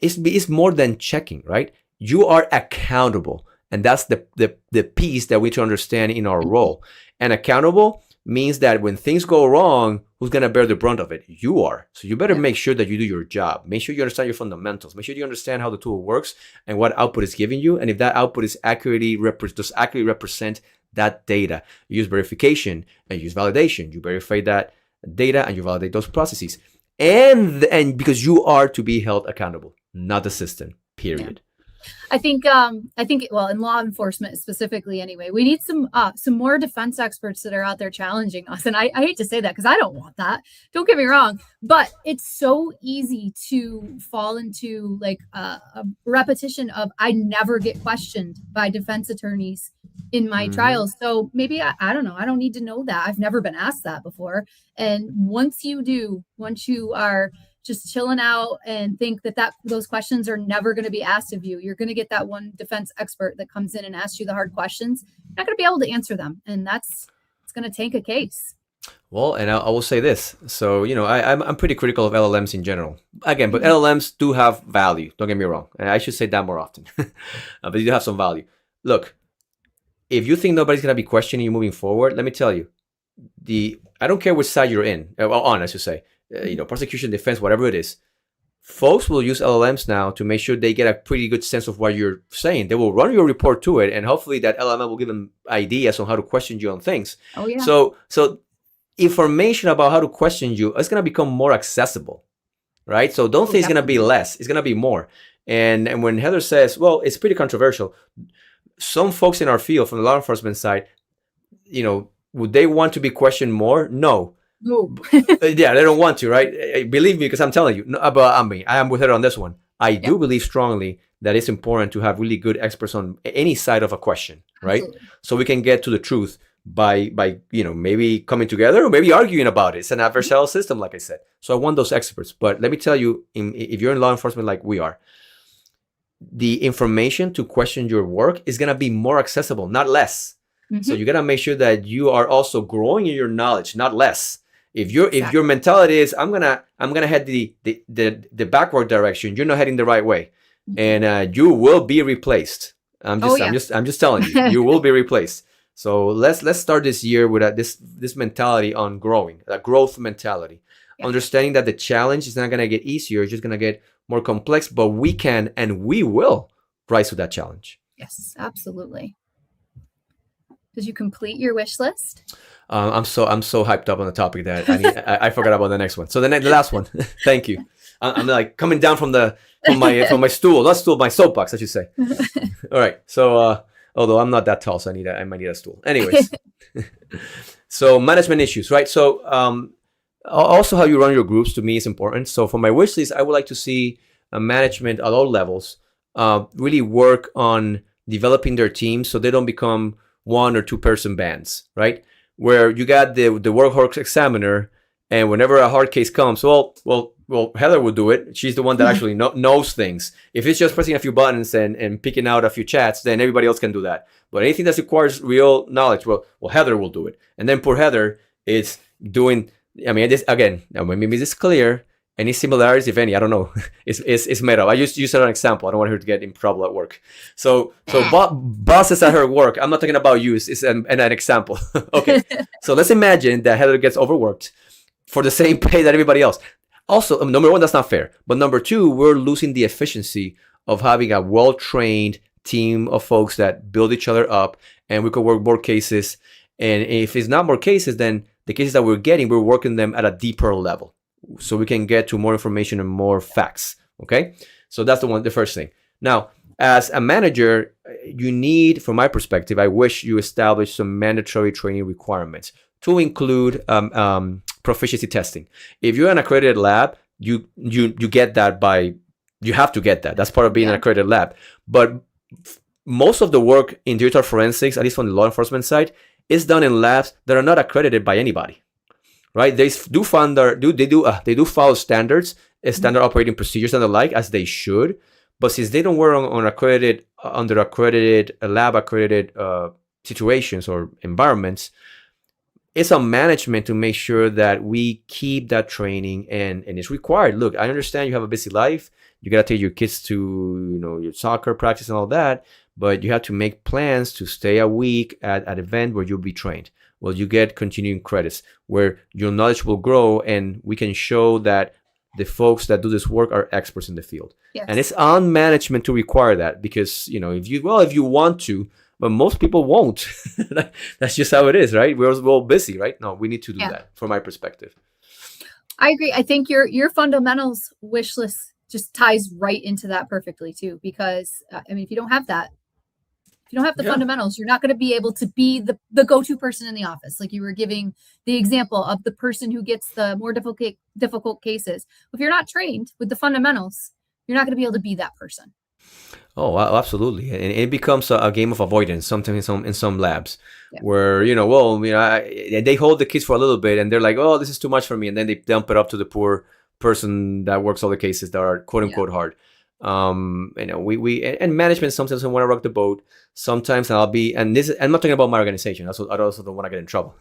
Speaker 1: It's more than checking, right? You are accountable. And that's the piece that we need to understand in our role. And accountable means that when things go wrong, who's going to bear the brunt of it? You are. So you better make sure that you do your job. Make sure you understand your fundamentals. Make sure you understand how the tool works and what output is giving you. And if that output is accurately represent that data. You use verification and use validation. You verify that
Speaker 3: data and you validate those processes. And because you are to be held accountable, not the system, period.
Speaker 2: I think well, in law enforcement specifically anyway, we need some more defense experts that are out there challenging us. And I hate to say that because I don't want that. Don't get me wrong, but it's so easy to fall into like a repetition of I never get questioned by defense attorneys in my trials. So maybe I don't know. I don't need to know that. I've never been asked that before. And once you are just chilling out and think that those questions are never going to be asked of you, you're going to get that one defense expert that comes in and asks you the hard questions. You're not going to be able to answer them. And it's going to tank a case.
Speaker 3: Well, and I will say this. So, I'm pretty critical of LLMs in general. Again, but LLMs do have value. Don't get me wrong. And I should say that more often. But they do have some value. Look, if you think nobody's going to be questioning you moving forward, let me tell you, I don't care which side you're on, I should say. Prosecution, defense, whatever it is, folks will use LLMs now to make sure they get a pretty good sense of what you're saying. They will run your report to it, and hopefully that LLM will give them ideas on how to question you on things.
Speaker 2: Oh yeah.
Speaker 3: So information about how to question you is going to become more accessible, right? So don't think it's going to be less; it's going to be more. And when Heather says, "Well, it's pretty controversial," some folks in our field, from the law enforcement side, would they want to be questioned more? No.
Speaker 2: No.
Speaker 3: Yeah, they don't want to, right? Believe me, because I'm telling you. But I am with her on this one. I do believe strongly that it's important to have really good experts on any side of a question, right?
Speaker 2: Absolutely.
Speaker 3: So we can get to the truth by maybe coming together or maybe arguing about it. It's an adversarial system, like I said. So I want those experts. But let me tell you, if you're in law enforcement like we are, the information to question your work is going to be more accessible, not less. So you got to make sure that you are also growing in your knowledge, not less. If your mentality is I'm gonna head the backward direction, you're not heading the right way, and you will be replaced. I'm just telling you, you will be replaced. So let's start this year with this mentality on growing, a growth mentality, understanding that the challenge is not gonna get easier, it's just gonna get more complex, but we can and we will rise to that challenge.
Speaker 2: Yes, absolutely. Did you complete your wish list?
Speaker 3: I'm so hyped up on the topic that I forgot about the next one. So the last one. Thank you. I'm like coming down from my stool, not stool, my soapbox, I should say. All right. So although I'm not that tall, so I might need a stool. Anyways, so management issues, right? So also how you run your groups to me is important. So for my wish list, I would like to see management at all levels really work on developing their teams so they don't become 1 or 2 person bands, right? Where you got the workhorse examiner, and whenever a hard case comes, well, Heather will do it. She's the one that actually knows things. If it's just pressing a few buttons and picking out a few chats, then everybody else can do that. But anything that requires real knowledge, well, Heather will do it. And then poor Heather is doing. I mean, this again. Maybe this is clear. Any similarities, if any, I don't know. It's made up. I just use it as an example. I don't want her to get in trouble at work. So bosses at her work. I'm not talking about you. It's an example. Okay. So let's imagine that Heather gets overworked for the same pay that everybody else. Also, number one, that's not fair. But number two, we're losing the efficiency of having a well-trained team of folks that build each other up, and we could work more cases. And if it's not more cases, then the cases that we're getting, we're working them at a deeper level, so we can get to more information and more facts. Okay, so that's the first thing. Now, as a manager, you need, from my perspective, I wish you establish some mandatory training requirements to include proficiency testing. If you're an accredited lab, you get that you have to get that. That's part of being an accredited lab. But most of the work in digital forensics, at least from the law enforcement side, is done in labs that are not accredited by anybody. Right? They do follow standards, standard operating procedures and the like, as they should. But since they don't work on accredited, under accredited, lab accredited situations or environments, it's on management to make sure that we keep that training, and it's required. Look, I understand you have a busy life. You got to take your kids to, your soccer practice and all that, but you have to make plans to stay a week at an event where you'll be trained. Well, you get continuing credits where your knowledge will grow, and we can show that the folks that do this work are experts in the field.
Speaker 2: Yes.
Speaker 3: And it's on management to require that, because, if you want to, but most people won't. That's just how it is, right? We're all busy, right? No, we need to do that, from my perspective.
Speaker 2: I agree. I think your fundamentals wish list just ties right into that perfectly too, because I mean, if you don't have that, if you don't have the
Speaker 3: Yeah.
Speaker 2: fundamentals, you're not going to be able to be the go-to person in the office. Like you were giving the example of the person who gets the more difficult cases. If you're not trained with the fundamentals, you're not going to be able to be that person.
Speaker 3: Oh, absolutely. And it becomes a game of avoidance sometimes in some labs
Speaker 2: Yeah.
Speaker 3: where, they hold the kids for a little bit and they're like, oh, this is too much for me. And then they dump it up to the poor person that works all the cases that are quote unquote hard. And management sometimes want to rock the boat. Sometimes I'm not talking about my organization. I also don't want to get in trouble.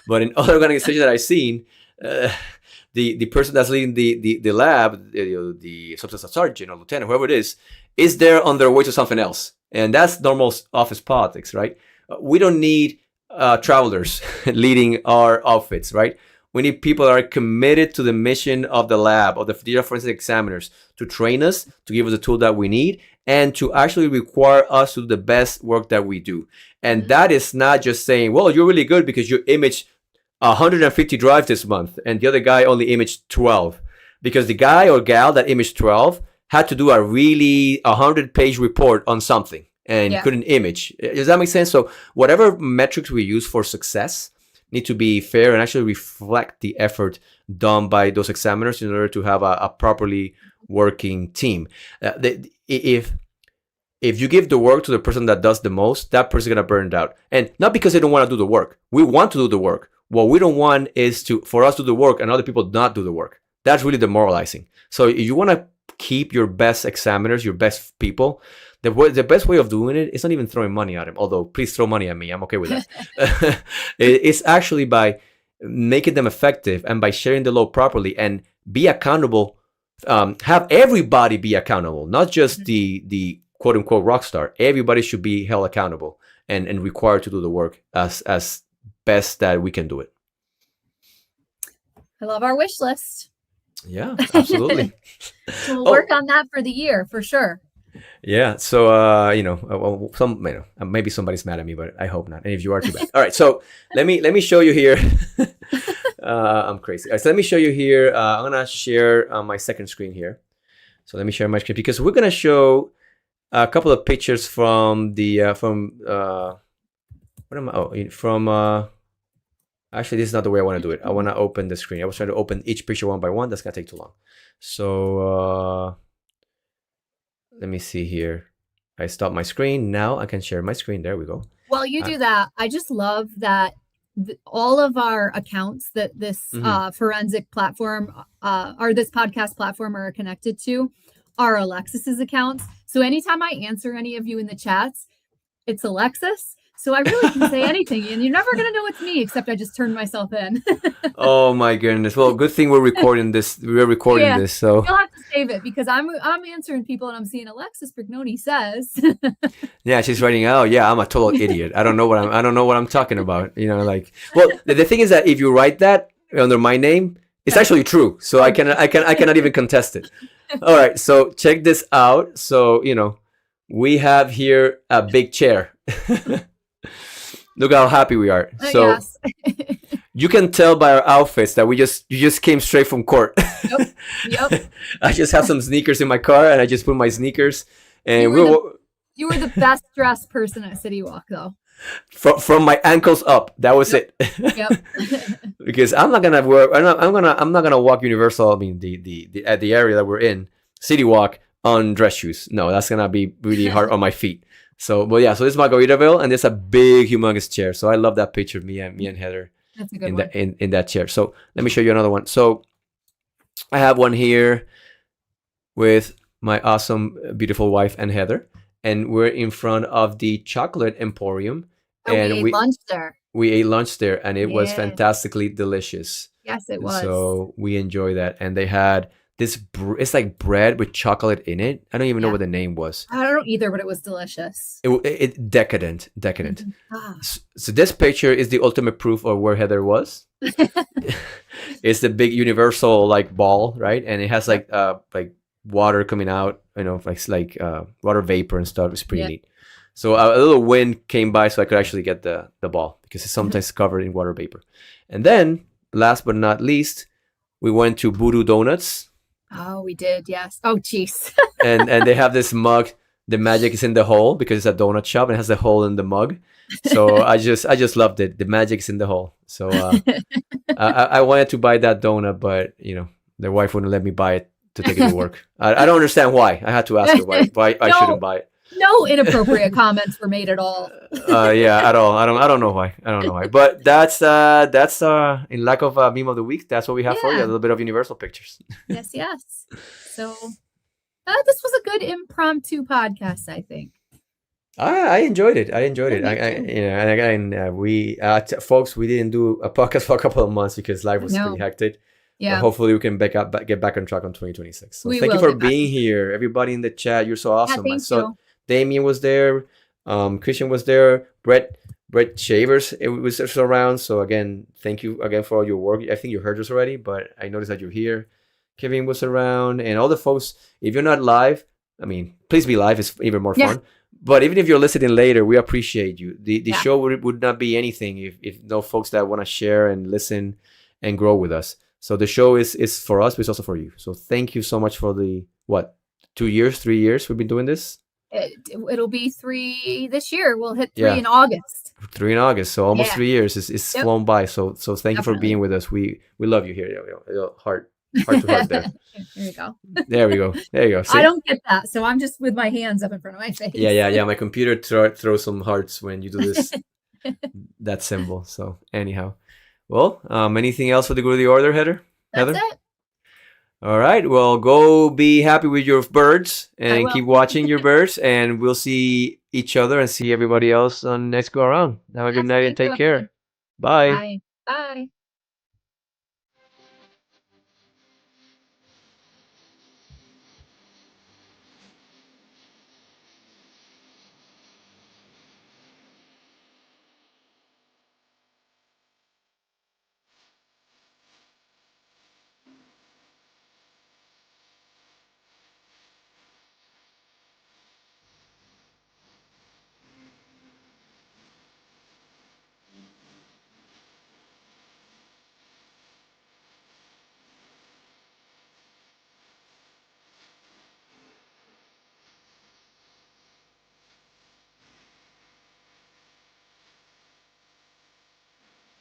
Speaker 3: But in other organizations that I've seen, the person that's leading the lab, the substance sergeant or lieutenant, whoever it is there on their way to something else. And that's normal office politics, right? We don't need travelers leading our outfits, right? We need people that are committed to the mission of the lab, of the forensic examiners, to train us, to give us the tool that we need, and to actually require us to do the best work that we do. And that is not just saying, well, you're really good because you imaged 150 drives this month, and the other guy only imaged 12. Because the guy or gal that imaged 12 had to do a really 100-page report on something and couldn't image. Does that make sense? So whatever metrics we use for success need to be fair and actually reflect the effort done by those examiners in order to have a properly working team. If you give the work to the person that does the most, that person's gonna burn it out. And not because they don't want to do the work. We want to do the work. What we don't want is for us to do the work and other people not do the work. That's really demoralizing. So if you want to keep your best examiners, your best people, the best way of doing it is not even throwing money at them. Although, please throw money at me. I'm okay with that. It's actually by making them effective and by sharing the load properly and be accountable. Have everybody be accountable, not just the quote unquote rock star. Everybody should be held accountable and required to do the work as best that we can do it.
Speaker 2: I love our wish list.
Speaker 3: Yeah, absolutely.
Speaker 2: So we'll work on that for the year for sure.
Speaker 3: Yeah. So, maybe somebody's mad at me, but I hope not. And if you are, too bad. All right. So let me show you here. I'm crazy. All right, so let me show you here. I'm gonna share my second screen here. So let me share my screen because we're gonna show a couple of pictures from actually, this is not the way I want to do it. I want to open the screen. I was trying to open each picture one by one. That's gonna take too long. So let me see here. I stopped my screen. Now I can share my screen. There we go.
Speaker 2: While you do that, I just love that all of our accounts that this forensic platform or this podcast platform are connected to are Alexis's accounts. So anytime I answer any of you in the chats, it's Alexis. So I really can say anything, and you're never going to know it's me, except I just turned myself in.
Speaker 3: Oh my goodness! Well, good thing we're recording this. We're recording this, so
Speaker 2: you'll have to save it because I'm answering people, and I'm seeing Alexis Brignoni says.
Speaker 3: Yeah, she's writing. Oh yeah, I'm a total idiot. I don't know what I'm talking about. Well, the thing is that if you write that under my name, it's actually true. So I cannot even contest it. All right, so check this out. So we have here a big chair. Look how happy we are. So
Speaker 2: yes.
Speaker 3: You can tell by our outfits that you just came straight from court.
Speaker 2: Yep.
Speaker 3: I just have some sneakers in my car, and I just put my sneakers. And
Speaker 2: you were the best dressed person at City Walk, though.
Speaker 3: From my ankles up, that was it.
Speaker 2: Yep.
Speaker 3: Because I'm not gonna work. I'm not gonna walk Universal. I mean the area that we're in, City Walk, on dress shoes. No, that's gonna be really hard on my feet. So, but yeah, so this is Margaritaville, and there's a big, humongous chair. So I love that picture of me and Heather.
Speaker 2: That's a good one.
Speaker 3: In that chair. So let me show you another one. So I have one here with my awesome, beautiful wife and Heather, and we're in front of the Chocolate Emporium, and
Speaker 2: we ate lunch there.
Speaker 3: We ate lunch there, and it was fantastically delicious.
Speaker 2: Yes, it was.
Speaker 3: So we enjoy that, and they had this. It's like bread with chocolate in it. I don't even know what the name was.
Speaker 2: I don't either, but it was delicious.
Speaker 3: It decadent.
Speaker 2: Mm-hmm.
Speaker 3: So this picture is the ultimate proof of where Heather was. It's the big Universal ball, right? And it has like water coming out, like water vapor and stuff. It's pretty neat. So a little wind came by, so I could actually get the ball because it's sometimes covered in water vapor. And then, last but not least, we went to Voodoo Donuts,
Speaker 2: Oh, we did. Yes. Oh, jeez.
Speaker 3: and they have this mug. The magic is in the hole because it's a donut shop and it has a hole in the mug. So I just loved it. The magic is in the hole. So I wanted to buy that donut, but their wife wouldn't let me buy it to take it to work. I don't understand why. I had to ask her why I
Speaker 2: No.
Speaker 3: shouldn't buy it.
Speaker 2: No inappropriate comments were made at all.
Speaker 3: Yeah, at all. I don't know why. I don't know why. But that's in lack of a meme of the week. That's what we have for you. A
Speaker 2: Yeah.
Speaker 3: little bit of Universal Pictures.
Speaker 2: Yes, yes. So this was a good impromptu podcast, I think.
Speaker 3: I enjoyed it. I enjoyed it.
Speaker 2: Me
Speaker 3: And
Speaker 2: too.
Speaker 3: again, we folks, we didn't do a podcast for a couple of months because life was
Speaker 2: No.
Speaker 3: pretty hectic. But
Speaker 2: Yeah.
Speaker 3: hopefully we can get back on track on 2026. So
Speaker 2: We
Speaker 3: thank you
Speaker 2: will
Speaker 3: for
Speaker 2: get back.
Speaker 3: being here, everybody in the chat. You're so
Speaker 2: Yeah,
Speaker 3: awesome. I
Speaker 2: thank
Speaker 3: saw
Speaker 2: you.
Speaker 3: Damien was there, Christian was there, Brett Shavers was around. So again, thank you again for all your work. I think you heard us already, but I noticed that you're here. Kevin was around, and all the folks. If you're not live, I mean, please be live. It's even more
Speaker 2: Yeah.
Speaker 3: fun. But even if you're listening later, we appreciate you. The
Speaker 2: Yeah.
Speaker 3: show would not be anything if no folks that want to share and listen and grow with us. So the show is for us, but it's also for you. So thank you so much for the 2 years, 3 years we've been doing this.
Speaker 2: It'll be 3 this year. We'll hit 3
Speaker 3: Yeah.
Speaker 2: in August.
Speaker 3: 3 in August, so almost
Speaker 2: Yeah.
Speaker 3: 3 years. It's
Speaker 2: Yep.
Speaker 3: flown by. So thank you for
Speaker 2: Definitely.
Speaker 3: being with us. We love you here. Heart to heart there.
Speaker 2: There you go.
Speaker 3: There we go. There you go. See?
Speaker 2: I don't get that, so I'm just with my hands up in front of my face.
Speaker 3: Yeah. My computer throws some hearts when you do this that symbol. So anyhow, well, anything else for the good of the order, Heather?
Speaker 2: That's it.
Speaker 3: All right. Well, go be happy with your birds and
Speaker 2: will.
Speaker 3: keep watching your birds, and we'll see each other and see everybody else on next go around. Have a good
Speaker 2: Yes,
Speaker 3: night and
Speaker 2: thank
Speaker 3: take
Speaker 2: you.
Speaker 3: care. Bye.
Speaker 2: Bye.